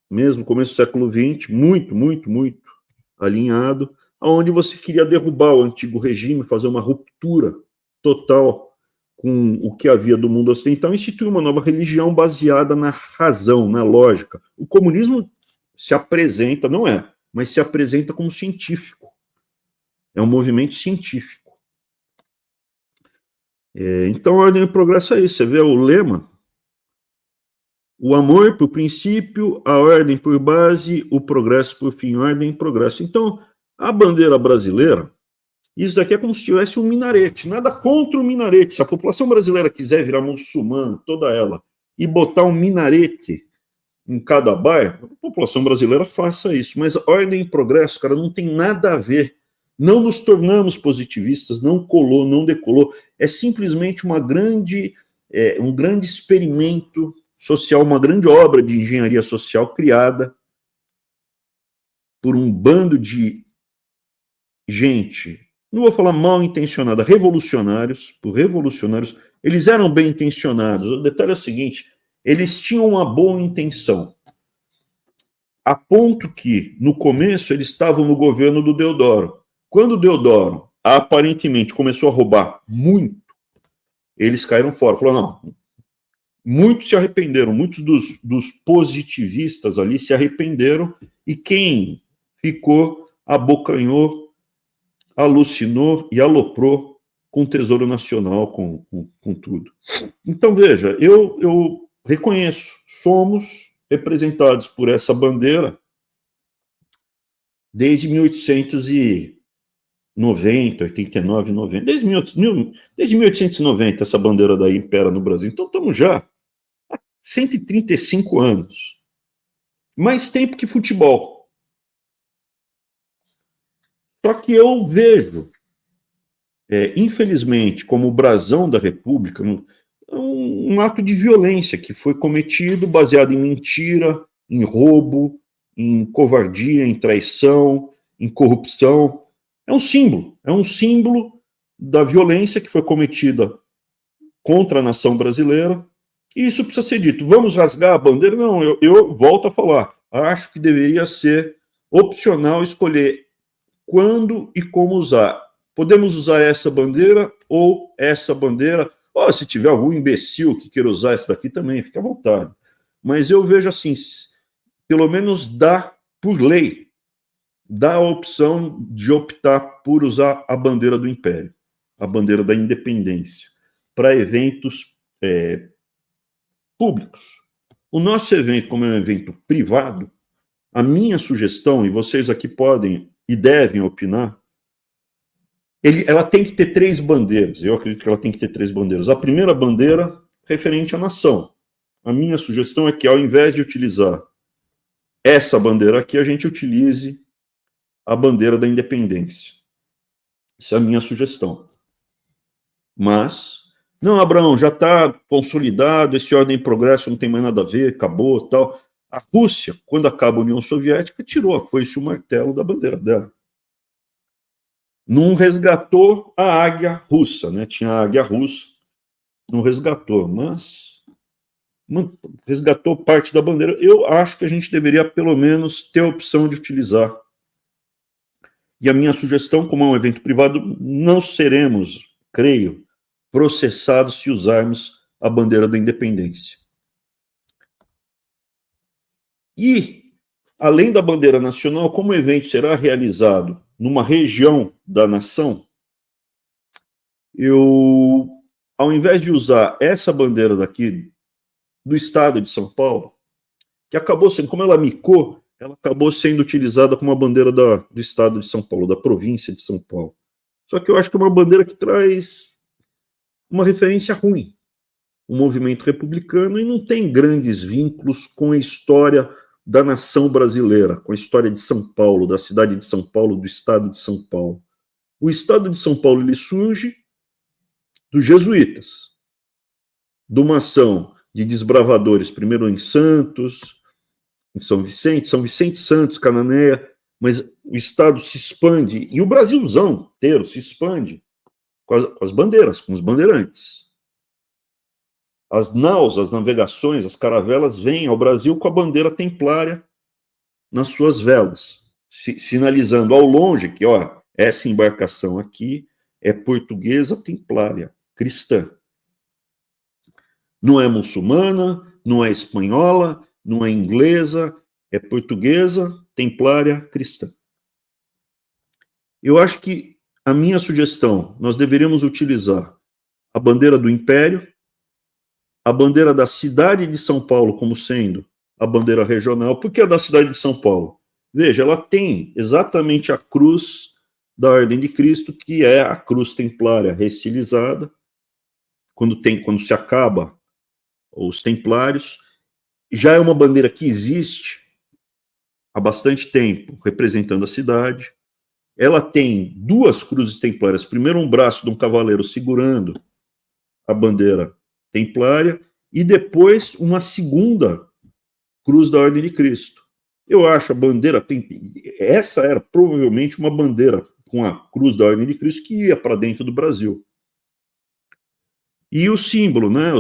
mesmo começo do século XX, muito alinhado, aonde você queria derrubar o antigo regime, fazer uma ruptura total com o que havia do mundo ocidental, instituir uma nova religião baseada na razão, na lógica. O comunismo se apresenta, não é, mas se apresenta como científico. É um movimento científico. Então, a ordem e o progresso é isso. Você vê o lema: o amor por princípio, a ordem por base, o progresso por fim. Ordem e progresso. Então, a bandeira brasileira, isso daqui é como se tivesse um minarete. Nada contra o minarete. Se a população brasileira quiser virar muçulmana, toda ela, e botar um minarete em cada bairro, a população brasileira faça isso. Mas ordem e progresso, cara, não tem nada a ver. Não nos tornamos positivistas, não colou, não decolou. É simplesmente um grande experimento social, uma grande obra de engenharia social criada por um bando de gente, não vou falar mal intencionada, revolucionários, eles eram bem intencionados. O detalhe é o seguinte: eles tinham uma boa intenção, a ponto que, no começo, eles estavam no governo do Deodoro. Quando o Deodoro, aparentemente, começou a roubar muito, eles caíram fora. Falaram, não, muitos se arrependeram, muitos dos positivistas ali se arrependeram, e quem ficou abocanhou alucinou e aloprou com o Tesouro Nacional, com tudo. Então, veja, eu reconheço, somos representados por essa bandeira desde 1890, 89, 90, desde 1890 essa bandeira daí impera no Brasil. Então, estamos já há 135 anos. Mais tempo que futebol. Só que eu vejo, infelizmente, como o brasão da República, um ato de violência que foi cometido baseado em mentira, em roubo, em covardia, em traição, em corrupção. É um símbolo da violência que foi cometida contra a nação brasileira, e isso precisa ser dito. Vamos rasgar a bandeira? Não, eu volto a falar. Acho que deveria ser opcional escolher quando e como usar. Podemos usar essa bandeira ou essa bandeira. Ou se tiver algum imbecil que queira usar essa daqui também, fica à vontade. Mas eu vejo assim, pelo menos dá por lei, dá a opção de optar por usar a bandeira do Império, a bandeira da independência, para eventos públicos. O nosso evento, como é um evento privado, a minha sugestão, e vocês aqui podem e devem opinar, ela tem que ter 3 bandeiras. Eu acredito que ela tem que ter 3 bandeiras. A primeira bandeira, referente à nação. A minha sugestão é que, ao invés de utilizar essa bandeira aqui, a gente utilize a bandeira da independência. Essa é a minha sugestão. Mas, não, Abraão, já está consolidado, esse ordem e progresso não tem mais nada a ver, acabou, tal. A Rússia, quando acaba a União Soviética, tirou a foice e o martelo da bandeira dela. Não resgatou a águia russa, né? Tinha a águia russa, não resgatou, mas resgatou parte da bandeira. Eu acho que a gente deveria, pelo menos, ter a opção de utilizar. E a minha sugestão, como é um evento privado, não seremos, creio, processados se usarmos a bandeira da independência. E, além da bandeira nacional, como o evento será realizado numa região da nação, eu, ao invés de usar essa bandeira daqui, do estado de São Paulo, que acabou sendo, como ela micou, ela acabou sendo utilizada como a bandeira do estado de São Paulo, da província de São Paulo. Só que eu acho que é uma bandeira que traz uma referência ruim. O movimento republicano, e não tem grandes vínculos com a história da nação brasileira, com a história de São Paulo, da cidade de São Paulo, do estado de São Paulo. O estado de São Paulo ele surge dos jesuítas, de uma ação de desbravadores, primeiro em Santos, em São Vicente Santos, Cananéia, mas o estado se expande, e o Brasilzão inteiro se expande com as bandeiras, com os bandeirantes. As naus, as navegações, as caravelas vêm ao Brasil com a bandeira templária nas suas velas, sinalizando ao longe que, ó, essa embarcação aqui é portuguesa templária, cristã. Não é muçulmana, não é espanhola, não é inglesa, é portuguesa, templária, cristã. Eu acho que a minha sugestão, nós deveríamos utilizar a bandeira do Império, a bandeira da cidade de São Paulo como sendo a bandeira regional. Por que a da cidade de São Paulo? Veja, ela tem exatamente a cruz da Ordem de Cristo, que é a cruz templária restilizada, quando se acaba os templários. Já é uma bandeira que existe há bastante tempo, representando a cidade. Ela tem 2 cruzes templárias. Primeiro, um braço de um cavaleiro segurando a bandeira templária, e depois uma segunda cruz da Ordem de Cristo. Eu acho a bandeira, essa era provavelmente uma bandeira com a cruz da Ordem de Cristo que ia para dentro do Brasil. E o símbolo, né,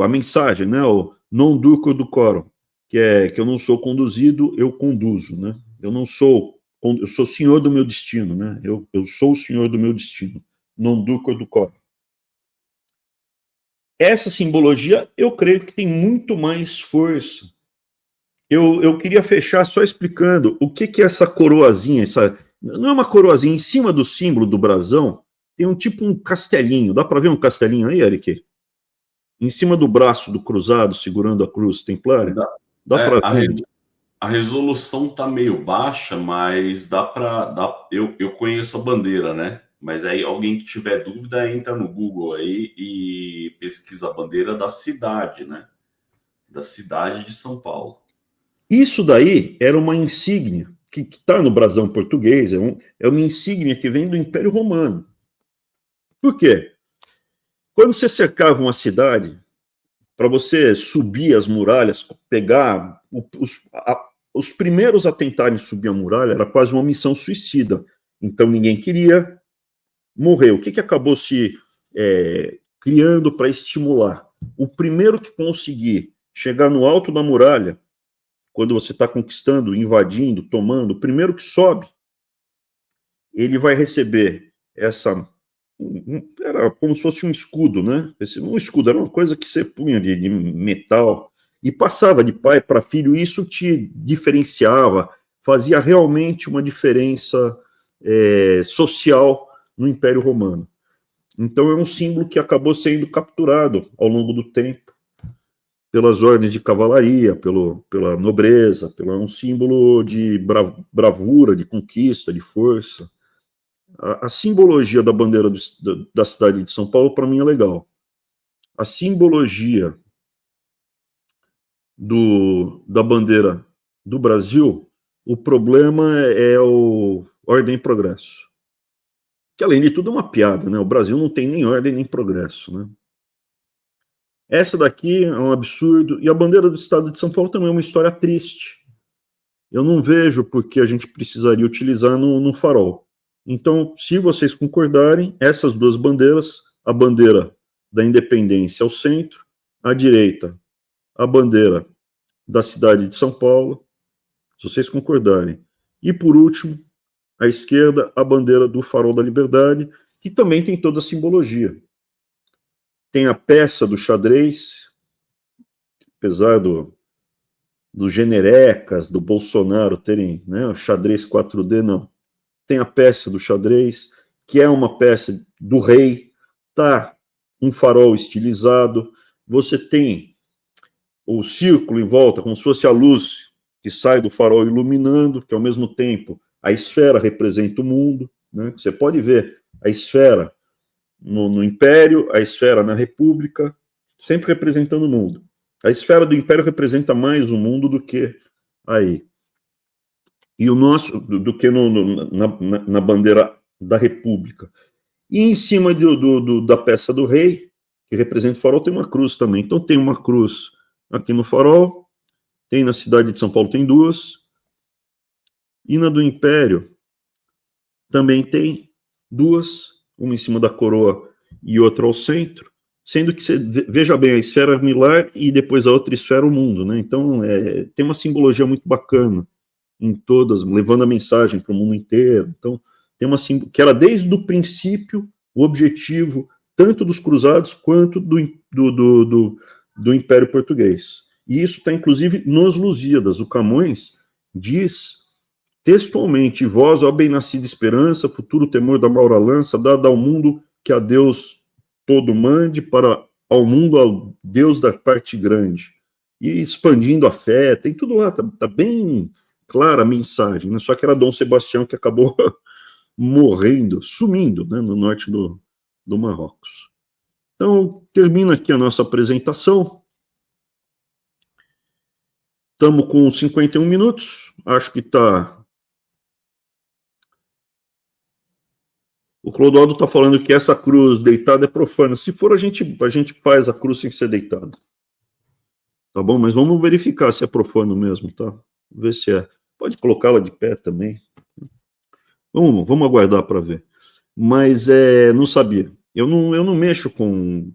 a mensagem, né, o non duco do coro, que é que eu não sou conduzido, eu conduzo, né? Eu sou senhor do meu destino, né? Eu sou o senhor do meu destino. Non duco do coro. Essa simbologia, eu creio que tem muito mais força. Eu queria fechar só explicando o que é essa coroazinha, Não é uma coroazinha, em cima do símbolo do brasão, tem um castelinho. Dá para ver um castelinho aí, Eric? Em cima do braço do cruzado, segurando a cruz templária? Dá para ver. A resolução tá meio baixa, mas dá para. Eu conheço a bandeira, né? Mas aí alguém que tiver dúvida entra no Google aí e pesquisa a bandeira da cidade, né? Da cidade de São Paulo. Isso daí era uma insígnia que está no brasão português, é uma insígnia que vem do Império Romano. Por quê? Quando você cercava uma cidade, para você subir as muralhas, pegar os primeiros a tentarem subir a muralha, era quase uma missão suicida. Então ninguém queria morrer. O que acabou se criando para estimular? O primeiro que conseguir chegar no alto da muralha, quando você está conquistando, invadindo, tomando, o primeiro que sobe, ele vai receber era como se fosse um escudo, né? Um escudo era uma coisa que você punha de metal e passava de pai para filho. Isso te diferenciava, fazia realmente uma diferença social no Império Romano. Então é um símbolo que acabou sendo capturado ao longo do tempo pelas ordens de cavalaria, pela nobreza, um símbolo de bravura, de conquista, de força. A simbologia da bandeira da cidade de São Paulo, para mim, é legal. A simbologia da bandeira do Brasil, o problema é o ordem e progresso. Que, além de tudo, é uma piada, né? O Brasil não tem nem ordem nem progresso, né? Essa daqui é um absurdo. E a bandeira do estado de São Paulo também é uma história triste. Eu não vejo porque a gente precisaria utilizar no farol. Então, se vocês concordarem, essas duas bandeiras, a bandeira da independência ao centro, à direita, a bandeira da cidade de São Paulo, se vocês concordarem. E, por último, à esquerda, a bandeira do Farol da Liberdade, que também tem toda a simbologia. Tem a peça do xadrez, apesar do generecas, do Bolsonaro terem, né, o xadrez 4D, não. Tem a peça do xadrez, que é uma peça do rei, tá um farol estilizado, você tem o círculo em volta, como se fosse a luz que sai do farol iluminando, que ao mesmo tempo a esfera representa o mundo, né? Você pode ver a esfera no Império, a esfera na República, sempre representando o mundo. A esfera do Império representa mais o mundo do que aí. E o nosso, do que na bandeira da República. E em cima da peça do rei, que representa o farol, tem uma cruz também. Então tem uma cruz aqui no farol, tem na cidade de São Paulo, tem duas, e na do Império também tem duas, uma em cima da coroa e outra ao centro, sendo que, veja bem, a esfera milar e depois a outra esfera o mundo, né? Então tem uma simbologia muito bacana em todas, levando a mensagem para o mundo inteiro. Então, tem uma que era desde o princípio o objetivo tanto dos cruzados quanto do Império Português. E isso está, inclusive, nos Lusíadas. O Camões diz textualmente: vós, ó bem-nascida esperança, futuro temor da maura lança, dada ao mundo que a Deus todo mande, para ao mundo ao Deus da parte grande. E expandindo a fé, tem tudo lá, tá bem clara a mensagem, né? Só que era Dom Sebastião que acabou morrendo, sumindo, né, no norte do Marrocos. Então, termina aqui a nossa apresentação. Estamos com 51 minutos, acho que está... O Clodoaldo está falando que essa cruz deitada é profana. Se for, a gente faz a cruz sem ser deitada. Tá bom? Mas vamos verificar se é profano mesmo, tá? Ver se é. Pode colocá-la de pé também. Vamos aguardar para ver. Mas não sabia. Eu não mexo com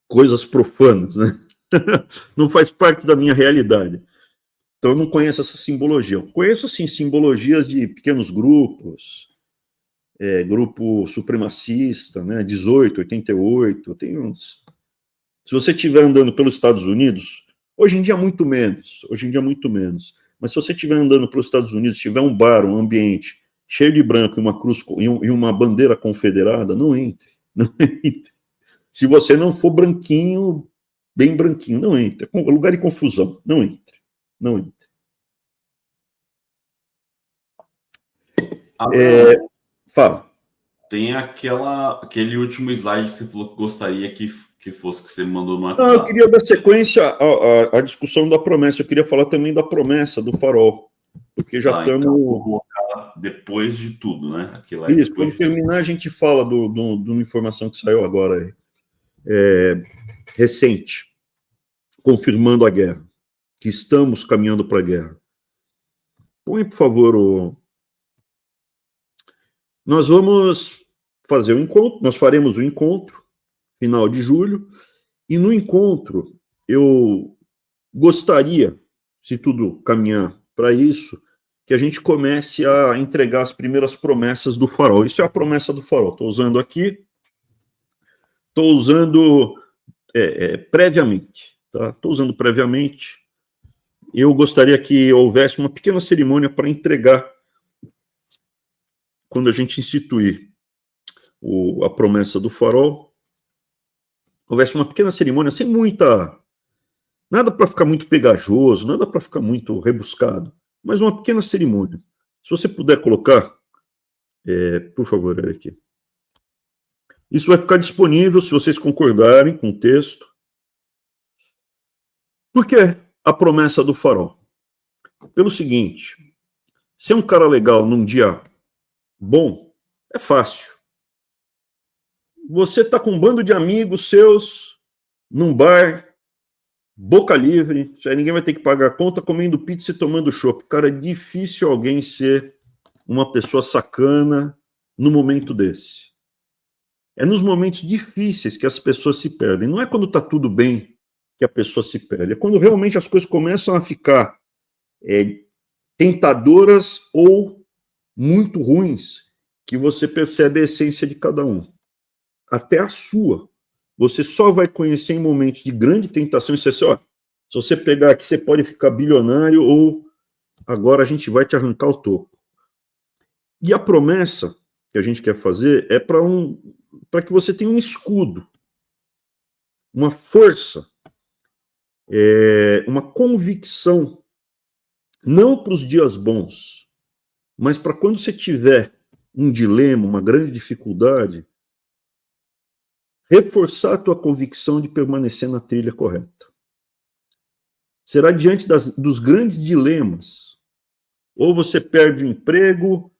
coisas profanas, né? Não faz parte da minha realidade. Então eu não conheço essa simbologia. Eu conheço, assim, simbologias de pequenos grupos, grupo supremacista, né? 18, 88, tem uns... Se você estiver andando pelos Estados Unidos, hoje em dia muito menos, Mas se você estiver andando pelos Estados Unidos, tiver um bar, um ambiente cheio de branco e uma cruz e uma bandeira confederada, não entre. Não entre. Se você não for branquinho, bem branquinho, não entre. É lugar de confusão, não entre. Não entre. Fala. Tem aquele último slide que você falou que gostaria que fosse, que você mandou no WhatsApp. Não, eu queria dar sequência à discussão da promessa. Eu queria falar também da promessa do farol. Porque já estamos. Então, vou colocar depois de tudo, né? Isso, quando terminar, a gente fala de uma informação que saiu agora, recente, confirmando a guerra, que estamos caminhando para a guerra. Põe, por favor, Nós vamos fazer um encontro, nós faremos o encontro, final de julho, e no encontro eu gostaria, se tudo caminhar para isso, que a gente comece a entregar as primeiras promessas do farol. Isso é a promessa do farol. Estou usando aqui, estou usando previamente, tá? Estou usando previamente. Eu gostaria que houvesse uma pequena cerimônia para entregar, quando a gente instituir a promessa do farol, houvesse uma pequena cerimônia, sem nada para ficar muito pegajoso, nada para ficar muito rebuscado, mas uma pequena cerimônia. Se você puder colocar, por favor, Eric. Isso vai ficar disponível, se vocês concordarem com o texto. Por que a promessa do farol? Pelo seguinte, se é um cara legal num dia bom, é fácil. Você está com um bando de amigos seus, num bar, boca livre, ninguém vai ter que pagar a conta, comendo pizza e tomando chopp. Cara, é difícil alguém ser uma pessoa sacana no momento desse. É nos momentos difíceis que as pessoas se perdem. Não é quando está tudo bem que a pessoa se perde. É quando realmente as coisas começam a ficar tentadoras ou muito ruins, que você percebe a essência de cada um. Até a sua. Você só vai conhecer em momentos de grande tentação. Isso é assim, se você pegar aqui, você pode ficar bilionário ou agora a gente vai te arrancar o topo. E a promessa que a gente quer fazer é para que você tenha um escudo, uma força, uma convicção, não para os dias bons, mas para quando você tiver um dilema, uma grande dificuldade, reforçar a tua convicção de permanecer na trilha correta. Será diante dos grandes dilemas. Ou você perde o emprego,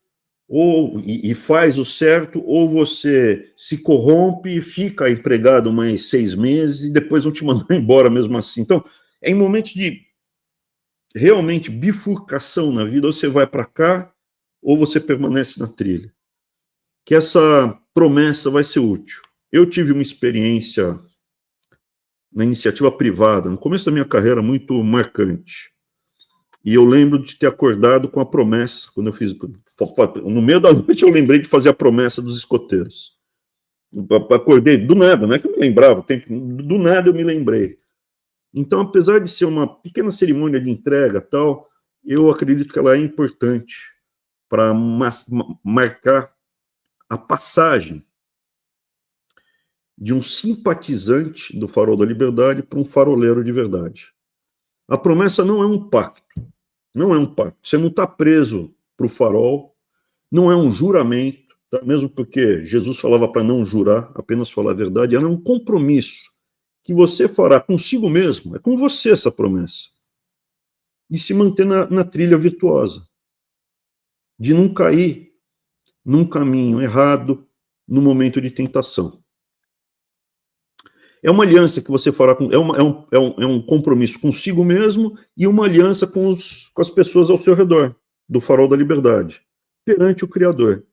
e faz o certo, ou você se corrompe, fica empregado mais 6 meses e depois vão te mandar embora mesmo assim. Então, é em momentos de realmente bifurcação na vida, ou você vai para cá, ou você permanece na trilha. Que essa promessa vai ser útil. Eu tive uma experiência na iniciativa privada, no começo da minha carreira, muito marcante. E eu lembro de ter acordado com a promessa, quando eu fiz... No meio da noite eu lembrei de fazer a promessa dos escoteiros. Acordei do nada, não é que eu me lembrava, do nada eu me lembrei. Então, apesar de ser uma pequena cerimônia de entrega tal, eu acredito que ela é importante para marcar a passagem de um simpatizante do Farol da Liberdade para um faroleiro de verdade. A promessa não é um pacto. Não é um pacto. Você não está preso para o farol, não é um juramento, tá? Mesmo porque Jesus falava para não jurar, apenas falar a verdade. Ela é um compromisso que você fará consigo mesmo, é com você essa promessa, de se manter na trilha virtuosa, de não cair num caminho errado no momento de tentação. É uma aliança que você fará, é um compromisso consigo mesmo e uma aliança com as pessoas ao seu redor, do Farol da Liberdade, perante o Criador,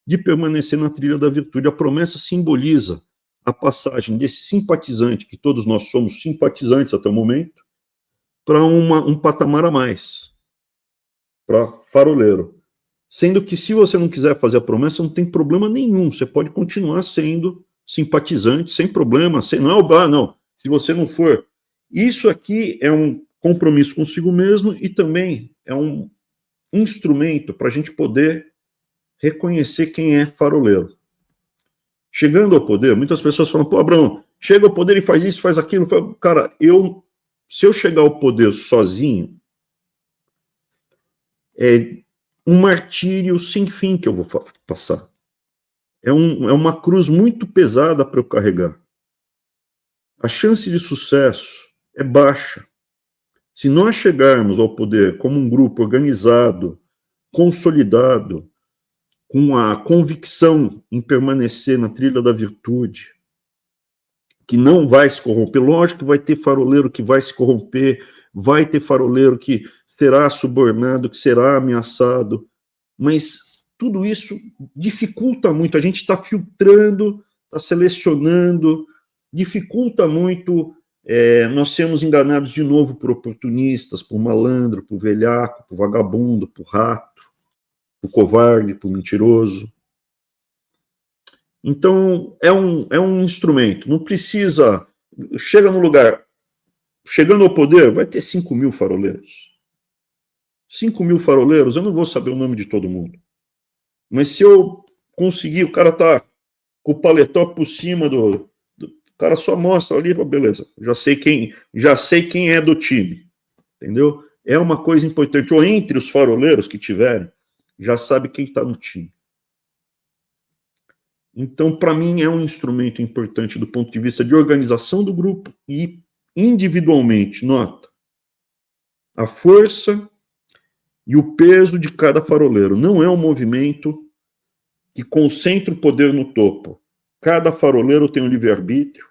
de permanecer na trilha da virtude. A promessa simboliza a passagem desse simpatizante, que todos nós somos simpatizantes até o momento, para um patamar a mais, para faroleiro. Sendo que se você não quiser fazer a promessa, não tem problema nenhum, você pode continuar sendo simpatizante, sem problema, não, se você não for. Isso aqui é um compromisso consigo mesmo e também é um instrumento para a gente poder reconhecer quem é faroleiro. Chegando ao poder, muitas pessoas falam, pô, Abraão, chega ao poder e faz isso, faz aquilo. Cara, se eu chegar ao poder sozinho, é um martírio sem fim que eu vou passar. É uma cruz muito pesada para eu carregar. A chance de sucesso é baixa. Se nós chegarmos ao poder como um grupo organizado, consolidado, com a convicção em permanecer na trilha da virtude, que não vai se corromper, lógico que vai ter faroleiro que vai se corromper, vai ter faroleiro que será subornado, que será ameaçado, mas tudo isso dificulta muito, a gente está filtrando, está selecionando, dificulta muito nós sermos enganados de novo por oportunistas, por malandro, por velhaco, por vagabundo, por rato, por covarde, por mentiroso. Então, é um instrumento, não precisa... Chega no lugar, chegando ao poder, vai ter 5.000 faroleiros. 5.000 faroleiros, eu não vou saber o nome de todo mundo. Mas se eu conseguir, o cara tá com o paletó por cima o cara só mostra ali, beleza, já sei quem é do time, entendeu? É uma coisa importante. Ou entre os faroleiros que tiverem, já sabe quem está no time. Então, para mim, é um instrumento importante do ponto de vista de organização do grupo e individualmente, nota, a força e o peso de cada faroleiro. Não é um movimento que concentra o poder no topo. Cada faroleiro tem um livre-arbítrio,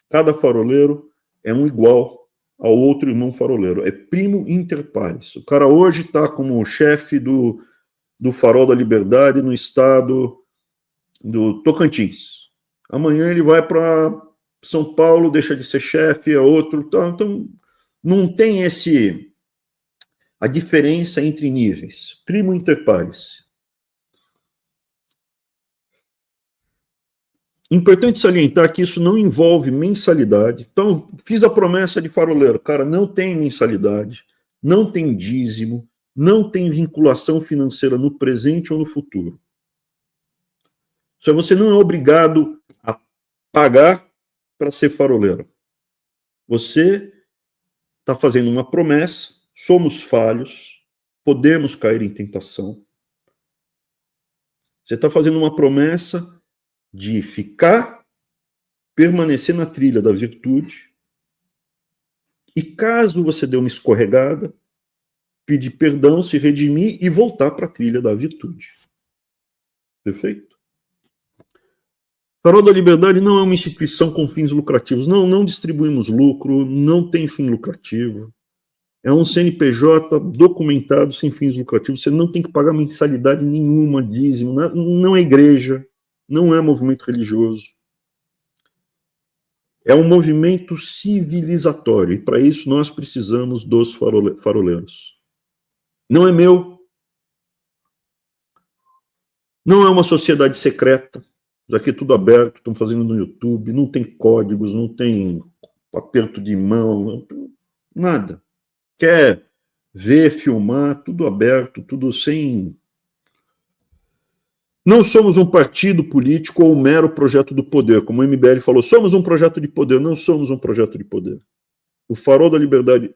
cada faroleiro é um igual ao outro irmão faroleiro. É primo inter pares. O cara hoje está como chefe do Farol da Liberdade no estado do Tocantins. Amanhã ele vai para São Paulo, deixa de ser chefe, é outro. Então, não tem a diferença entre níveis. Primo inter pares. Importante salientar que isso não envolve mensalidade. Então, fiz a promessa de faroleiro. Cara, não tem mensalidade, não tem dízimo, não tem vinculação financeira no presente ou no futuro. Você não é obrigado a pagar para ser faroleiro. Você está fazendo uma promessa, somos falhos, podemos cair em tentação. Você está fazendo uma promessa de permanecer na trilha da virtude, e caso você dê uma escorregada, pedir perdão, se redimir e voltar para a trilha da virtude. Perfeito? Farol da Liberdade não é uma instituição com fins lucrativos. Não distribuímos lucro, não tem fim lucrativo. É um CNPJ documentado sem fins lucrativos. Você não tem que pagar mensalidade nenhuma, dízimo. Não é igreja, não é movimento religioso. É um movimento civilizatório. E para isso nós precisamos dos faroleiros. Não é meu. Não é uma sociedade secreta. Aqui é tudo aberto, estão fazendo no YouTube, não tem códigos, não tem aperto de mão, nada. Quer ver, filmar, tudo aberto, tudo sem... Não somos um partido político ou um mero projeto do poder, como o MBL falou, somos um projeto de poder, não somos um projeto de poder. O Farol da Liberdade,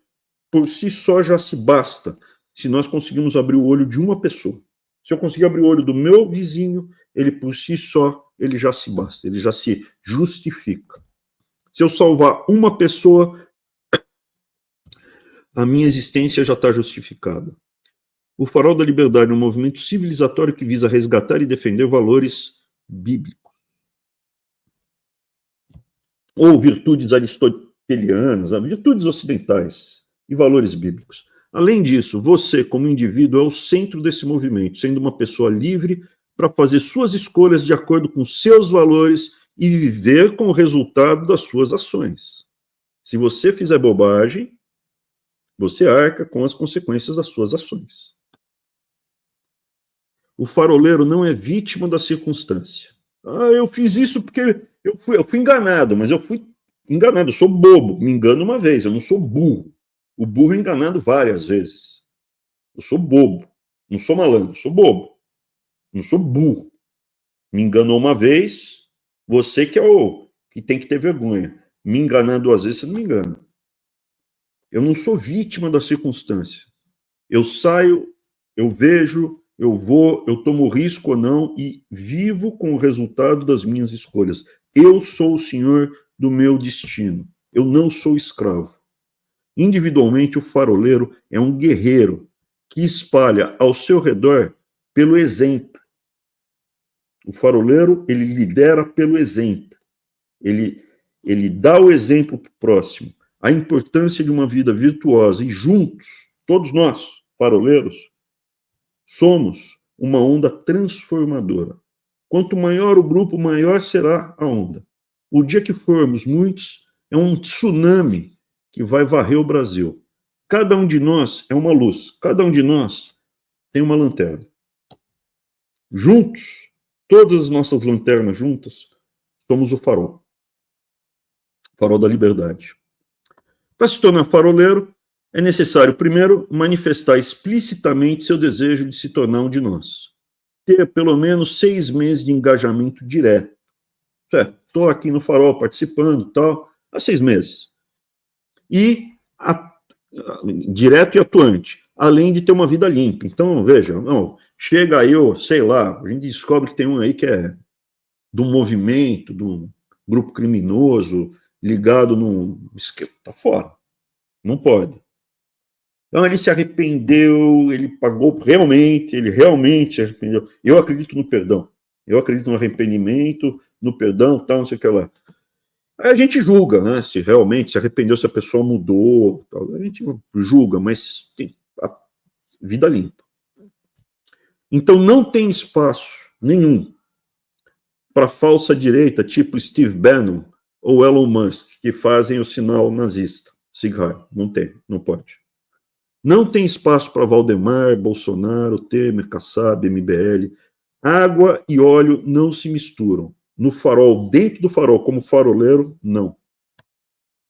por si só, já se basta se nós conseguirmos abrir o olho de uma pessoa. Se eu conseguir abrir o olho do meu vizinho, ele por si só, ele já se basta, ele já se justifica. Se eu salvar uma pessoa, a minha existência já está justificada. O Farol da Liberdade é um movimento civilizatório que visa resgatar e defender valores bíblicos. Ou virtudes aristotelianas, virtudes ocidentais e valores bíblicos. Além disso, você, como indivíduo, é o centro desse movimento, sendo uma pessoa livre para fazer suas escolhas de acordo com seus valores e viver com o resultado das suas ações. Se você fizer bobagem, você arca com as consequências das suas ações. O faroleiro não é vítima da circunstância. Eu fiz isso porque eu fui enganado, mas eu fui enganado, eu sou bobo, me engano uma vez, eu não sou burro. O burro é enganado várias vezes. Eu sou bobo. Não sou malandro, sou bobo. Não sou burro. Me enganou uma vez, você que é o que tem que ter vergonha. Me enganar 2 vezes, você não me engana. Eu não sou vítima da circunstância. Eu saio, eu vejo, eu vou, eu tomo risco ou não e vivo com o resultado das minhas escolhas. Eu sou o senhor do meu destino. Eu não sou escravo. Individualmente, o faroleiro é um guerreiro que espalha ao seu redor pelo exemplo. O faroleiro, ele lidera pelo exemplo. Ele dá o exemplo para o próximo. A importância de uma vida virtuosa e juntos, todos nós, faroleiros, somos uma onda transformadora. Quanto maior o grupo, maior será a onda. O dia que formos muitos, é um tsunami que vai varrer o Brasil. Cada um de nós é uma luz. Cada um de nós tem uma lanterna. Juntos, todas as nossas lanternas juntas, somos o farol. Farol da liberdade. Para se tornar faroleiro, é necessário, primeiro, manifestar explicitamente seu desejo de se tornar um de nós. Ter pelo menos 6 meses de engajamento direto. Estou aqui no farol participando, tal, há 6 meses. E direto e atuante, além de ter uma vida limpa. Então, veja, não, chega aí, sei lá, a gente descobre que tem um aí que é de um movimento, de um grupo criminoso, ligado num esquema, tá fora. Não pode. Então, ele se arrependeu, ele pagou realmente, ele realmente se arrependeu. Eu acredito no perdão. Eu acredito no arrependimento, no perdão, tal, não sei o que lá. Aí a gente julga, né? Se realmente se arrependeu, se a pessoa mudou, tal. A gente julga, mas tem a vida limpa. Então, não tem espaço nenhum para falsa direita, tipo Steve Bannon ou Elon Musk, que fazem o sinal nazista. Sieg Heil. Não tem, não pode. Não tem espaço para Valdemar, Bolsonaro, Temer, Kassab, MBL. Água e óleo não se misturam. No farol, dentro do farol, como faroleiro, não.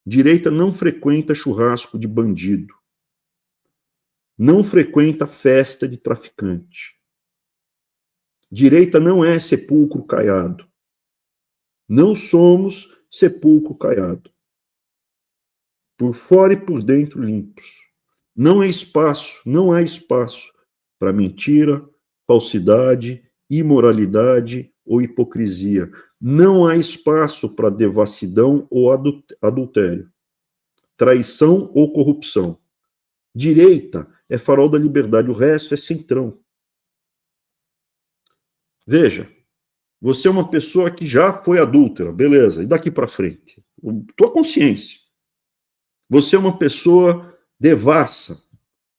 Direita não frequenta churrasco de bandido. Não frequenta festa de traficante. Direita não é sepulcro caiado. Não somos sepulcro caiado. Por fora e por dentro limpos. Não há espaço para mentira, falsidade, imoralidade ou hipocrisia. Não há espaço para devassidão ou adultério, traição ou corrupção. Direita é farol da liberdade, o resto é centrão. Veja, você é uma pessoa que já foi adúltera, beleza, e daqui para frente? Tua consciência. Você é uma pessoa devassa.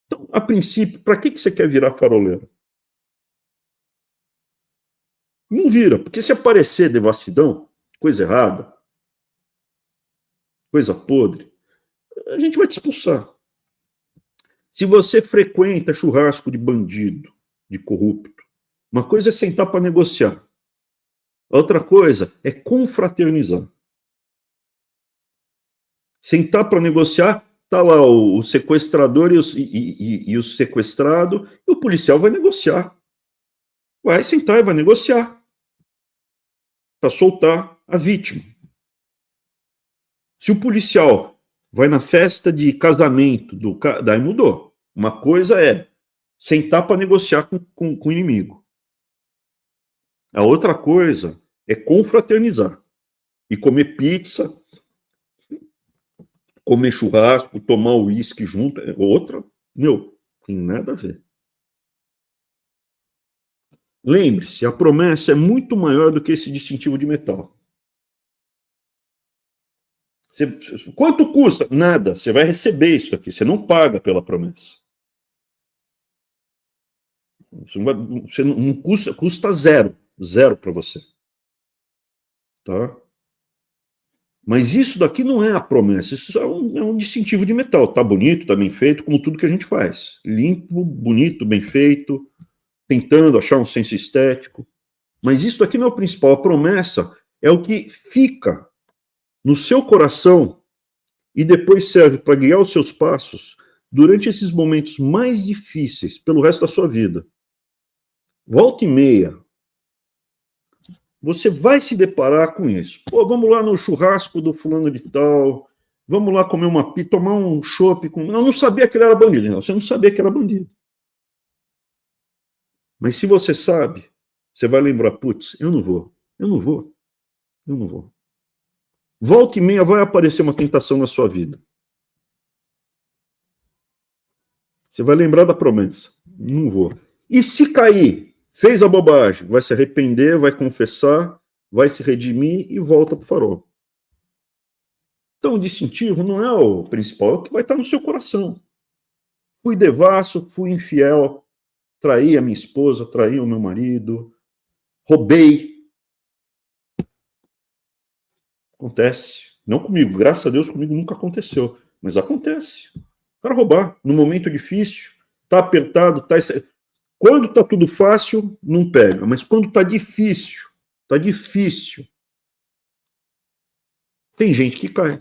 Então, a princípio, para que você quer virar faroleiro? Não vira, porque se aparecer devassidão, coisa errada, coisa podre, a gente vai te expulsar. Se você frequenta churrasco de bandido, de corrupto, uma coisa é sentar para negociar. Outra coisa é confraternizar. Sentar para negociar, tá lá o sequestrador e o sequestrado, e o policial vai negociar. Vai sentar e vai negociar para soltar a vítima. Se o policial vai na festa de casamento, daí mudou. Uma coisa é sentar para negociar com o inimigo. A outra coisa é confraternizar e comer pizza, comer churrasco, tomar uísque junto. Outra, tem nada a ver. Lembre-se, a promessa é muito maior do que esse distintivo de metal. Quanto custa? Nada. Você vai receber isso aqui. Você não paga pela promessa. Você não custa zero. Zero para você. Tá? Mas isso daqui não é a promessa. Isso é um distintivo de metal. Tá bonito, tá bem feito, como tudo que a gente faz. Limpo, bonito, bem feito, tentando achar um senso estético. Mas isso daqui não é o principal. A promessa é o que fica no seu coração e depois serve para guiar os seus passos durante esses momentos mais difíceis pelo resto da sua vida. Volta e meia, você vai se deparar com isso. Pô, vamos lá no churrasco do fulano de tal, vamos lá comer uma pizza, tomar um chopp com... Eu não sabia que ele era bandido, não. Você não sabia que era bandido. Mas se você sabe, você vai lembrar, putz, eu não vou. Volta e meia vai aparecer uma tentação na sua vida. Você vai lembrar da promessa. Não vou. E se cair, fez a bobagem, vai se arrepender, vai confessar, vai se redimir e volta para o farol. Então, o distintivo não é o principal, é o que vai estar no seu coração. Fui devasso, fui infiel, traí a minha esposa, traí o meu marido, roubei. Acontece. Não comigo, graças a Deus comigo nunca aconteceu, mas acontece. O cara roubar num momento difícil, tá apertado, tá... Quando tá tudo fácil, não pega, mas quando tá difícil, tem gente que cai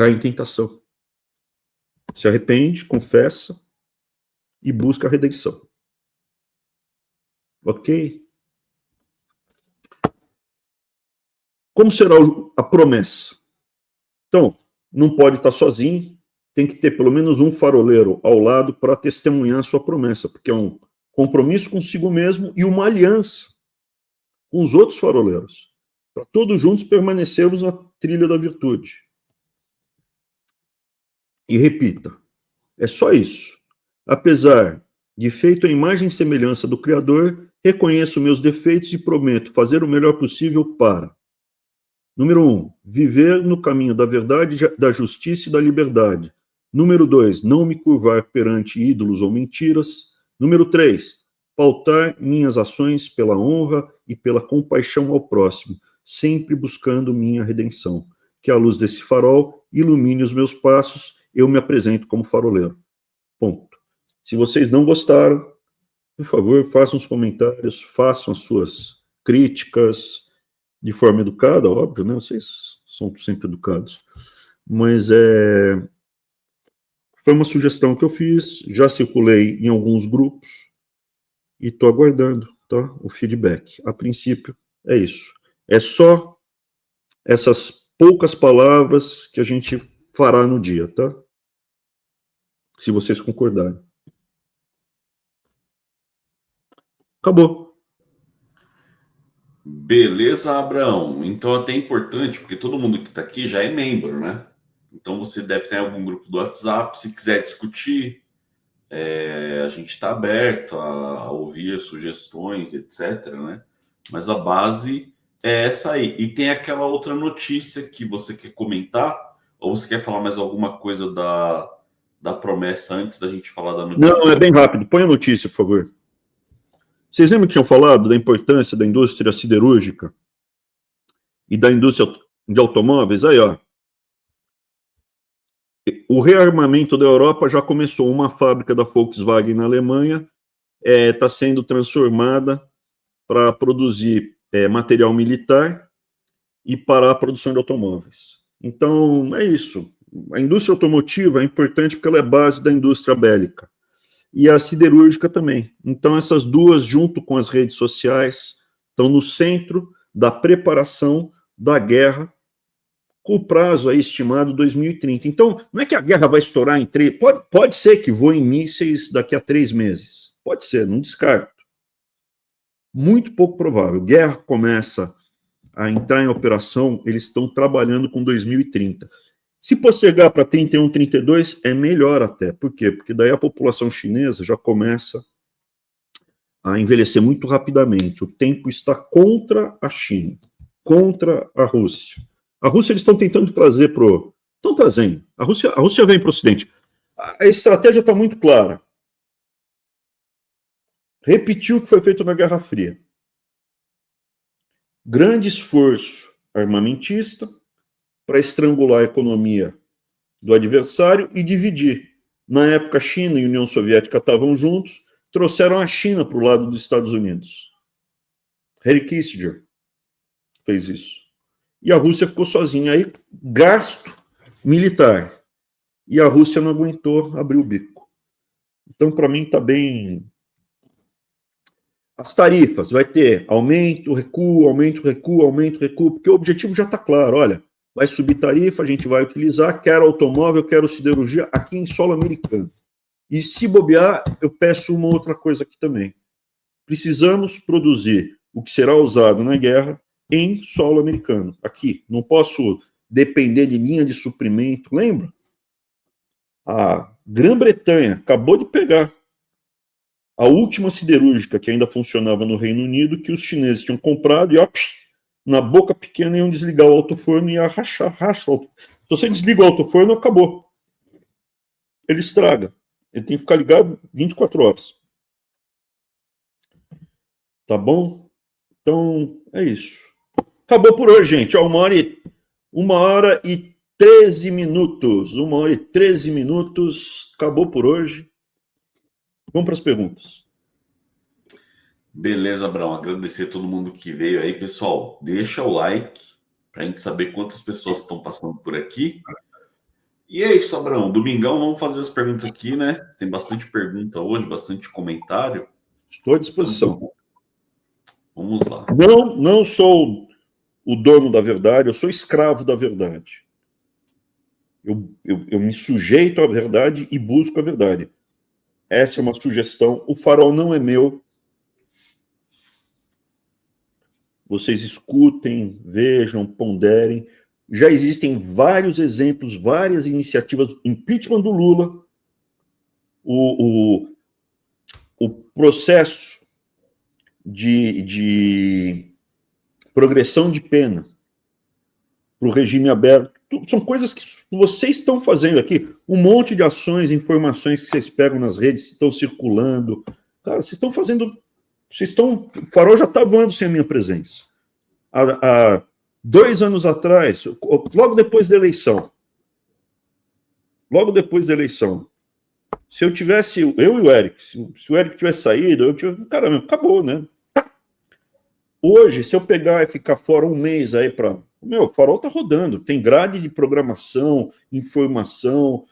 em tentação. Se arrepende, confessa e busca a redenção. Ok? Como será a promessa? Então, não pode estar sozinho, tem que ter pelo menos um faroleiro ao lado para testemunhar a sua promessa, porque é um compromisso consigo mesmo e uma aliança com os outros faroleiros, para todos juntos permanecermos na trilha da virtude. E repita, é só isso. Apesar de feito a imagem e semelhança do Criador, reconheço meus defeitos e prometo fazer o melhor possível para: número 1, viver no caminho da verdade, da justiça e da liberdade. Número 2, não me curvar perante ídolos ou mentiras. Número 3, pautar minhas ações pela honra e pela compaixão ao próximo, sempre buscando minha redenção. Que a luz desse farol ilumine os meus passos, eu me apresento como faroleiro. Ponto. Se vocês não gostaram, por favor, façam os comentários, façam as suas críticas de forma educada, óbvio, né? Vocês são sempre educados. Mas foi uma sugestão que eu fiz, já circulei em alguns grupos e estou aguardando, tá? O feedback. A princípio, é isso. É só essas poucas palavras que a gente fará no dia, tá? Se vocês concordarem. Acabou. Beleza, Abraão. Então, até importante, porque todo mundo que está aqui já é membro, né? Então, você deve ter algum grupo do WhatsApp. Se quiser discutir, a gente está aberto a ouvir sugestões, etc., né? Mas a base é essa aí. E tem aquela outra notícia que você quer comentar? Ou você quer falar mais alguma coisa da promessa antes da gente falar da notícia? Não, é bem rápido. Põe a notícia, por favor. Vocês lembram que tinham falado da importância da indústria siderúrgica e da indústria de automóveis? Aí, ó. O rearmamento da Europa já começou. Uma fábrica da Volkswagen na Alemanha está sendo transformada para produzir material militar e para a produção de automóveis. Então, é isso. A indústria automotiva é importante porque ela é base da indústria bélica. E a siderúrgica também. Então, essas duas, junto com as redes sociais, estão no centro da preparação da guerra, com o prazo aí estimado 2030. Então, não é que a guerra vai estourar em 3... Pode ser que voem mísseis daqui a 3 meses. Pode ser, não descarto. Muito pouco provável. Guerra começa a entrar em operação, eles estão trabalhando com 2030. Se postergar para 31, 32, é melhor até. Por quê? Porque daí a população chinesa já começa a envelhecer muito rapidamente. O tempo está contra a China, contra a Rússia. A Rússia eles estão tentando trazer para o... Estão trazendo. A Rússia vem para o Ocidente. A estratégia está muito clara. Repetiu o que foi feito na Guerra Fria. Grande esforço armamentista para estrangular a economia do adversário e dividir. Na época, China e União Soviética estavam juntos, trouxeram a China para o lado dos Estados Unidos. Henry Kissinger fez isso. E a Rússia ficou sozinha. Aí, gasto militar. E a Rússia não aguentou, abriu o bico. Então, para mim, está bem. As tarifas, vai ter aumento, recuo, aumento, recuo, aumento, recuo, porque o objetivo já está claro, olha, vai subir tarifa, a gente vai utilizar, quero automóvel, quero siderurgia, aqui em solo americano. E se bobear, eu peço uma outra coisa aqui também. Precisamos produzir o que será usado na guerra em solo americano, aqui. Não posso depender de linha de suprimento, lembra? A Grã-Bretanha acabou de pegar a última siderúrgica que ainda funcionava no Reino Unido, que os chineses tinham comprado e, ó, na boca pequena iam desligar o alto-forno e ia rachar. Se você desliga o alto-forno, acabou. Ele estraga. Ele tem que ficar ligado 24 horas. Tá bom? Então, é isso. Acabou por hoje, gente. Ó, 1h13 minutos. 1h13 minutos. Acabou por hoje. Vamos para as perguntas. Beleza, Abrão. Agradecer a todo mundo que veio aí. Pessoal, deixa o like para a gente saber quantas pessoas estão passando por aqui. E é isso, Abrão. Domingão, vamos fazer as perguntas aqui, né? Tem bastante pergunta hoje, bastante comentário. Estou à disposição. Então, vamos lá. Não sou o dono da verdade, eu sou escravo da verdade. Eu me sujeito à verdade e busco a verdade. Essa é uma sugestão. O farol não é meu. Vocês escutem, vejam, ponderem. Já existem vários exemplos, várias iniciativas. Impeachment do Lula, o processo de progressão de pena para o regime aberto. São coisas que vocês estão fazendo aqui. Um monte de ações, informações que vocês pegam nas redes, estão circulando. Cara, vocês estão fazendo... O farol já está voando sem a minha presença. Há 2 anos atrás, logo depois da eleição, se eu tivesse, eu e o Eric, se o Eric tivesse saído, caramba, acabou, né? Hoje, se eu pegar e ficar fora um mês aí o farol tá rodando, tem grade de programação, informação,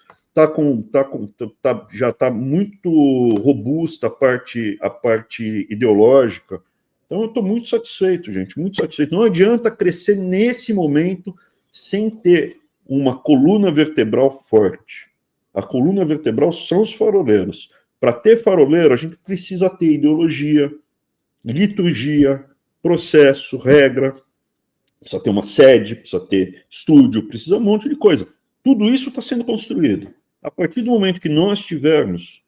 já está muito robusta a parte ideológica. Então, eu estou muito satisfeito, gente, muito satisfeito. Não adianta crescer nesse momento sem ter uma coluna vertebral forte. A coluna vertebral são os faroleiros. Para ter faroleiro, a gente precisa ter ideologia, liturgia, processo, regra, precisa ter uma sede, precisa ter estúdio, precisa um monte de coisa. Tudo isso está sendo construído. A partir do momento que nós tivermos,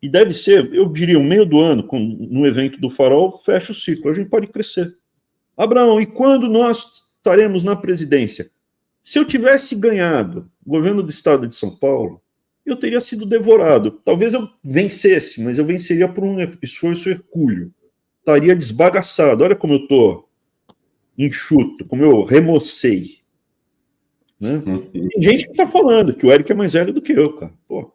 e deve ser, eu diria, o meio do ano, no evento do Farol, fecha o ciclo, a gente pode crescer. Abraão, e quando nós estaremos na presidência? Se eu tivesse ganhado o governo do estado de São Paulo, eu teria sido devorado. Talvez eu vencesse, mas eu venceria por um esforço hercúleo. Estaria desbagaçado. Olha como eu estou enxuto, como eu remocei. Né? Tem gente que está falando que o Eric é mais velho do que eu, cara. Pô.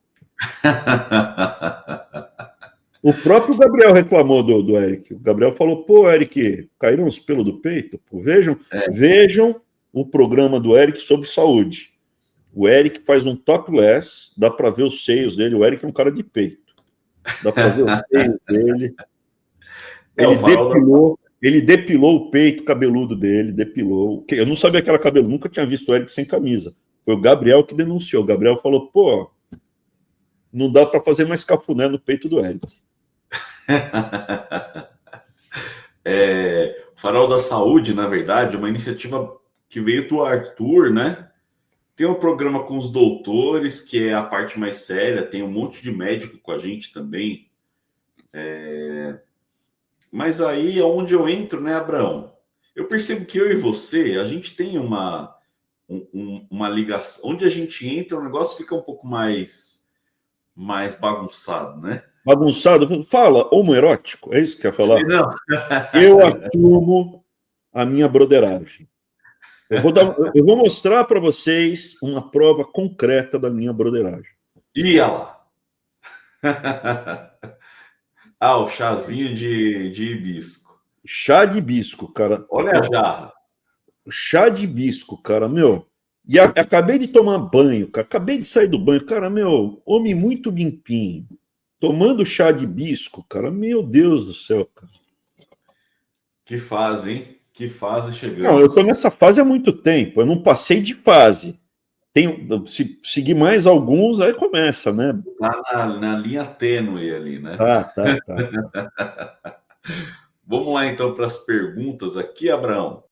O próprio Gabriel reclamou do Eric. O Gabriel falou, pô, Eric, caíram os pelos do peito. Pô, vejam o programa do Eric sobre saúde. O Eric faz um topless, dá para ver os seios dele. O Eric é um cara de peito. Dá para ver os seios dele. Ele depilou o peito cabeludo dele, depilou. Eu não sabia que era cabelo, nunca tinha visto o Eric sem camisa. Foi o Gabriel que denunciou. O Gabriel falou, pô, não dá para fazer mais cafuné no peito do Eric. O Farol da Saúde, na verdade, é uma iniciativa que veio do Arthur, né? Tem um programa com os doutores, que é a parte mais séria, tem um monte de médico com a gente também. Mas aí é onde eu entro, né, Abraão? Eu percebo que eu e você, a gente tem uma ligação. Onde a gente entra, o negócio fica um pouco mais bagunçado, né? Bagunçado? Fala, homoerótico, é isso que quer falar? Não. Eu assumo a minha broderagem. Eu vou mostrar para vocês uma prova concreta da minha broderagem. Ia lá. O chazinho de hibisco. Chá de hibisco, cara. Olha a jarra. Chá de hibisco, cara, meu. E acabei de tomar banho, cara. Acabei de sair do banho. Cara, meu, homem muito limpinho. Tomando chá de hibisco, cara. Meu Deus do céu, cara. Que fase, hein? Que fase Não, eu tô chegamos. nessa fase há muito tempo. Eu não passei de fase. Se seguir mais alguns, aí começa, né? Tá na linha tênue ali, né? Tá. Vamos lá então para as perguntas aqui, Abraão.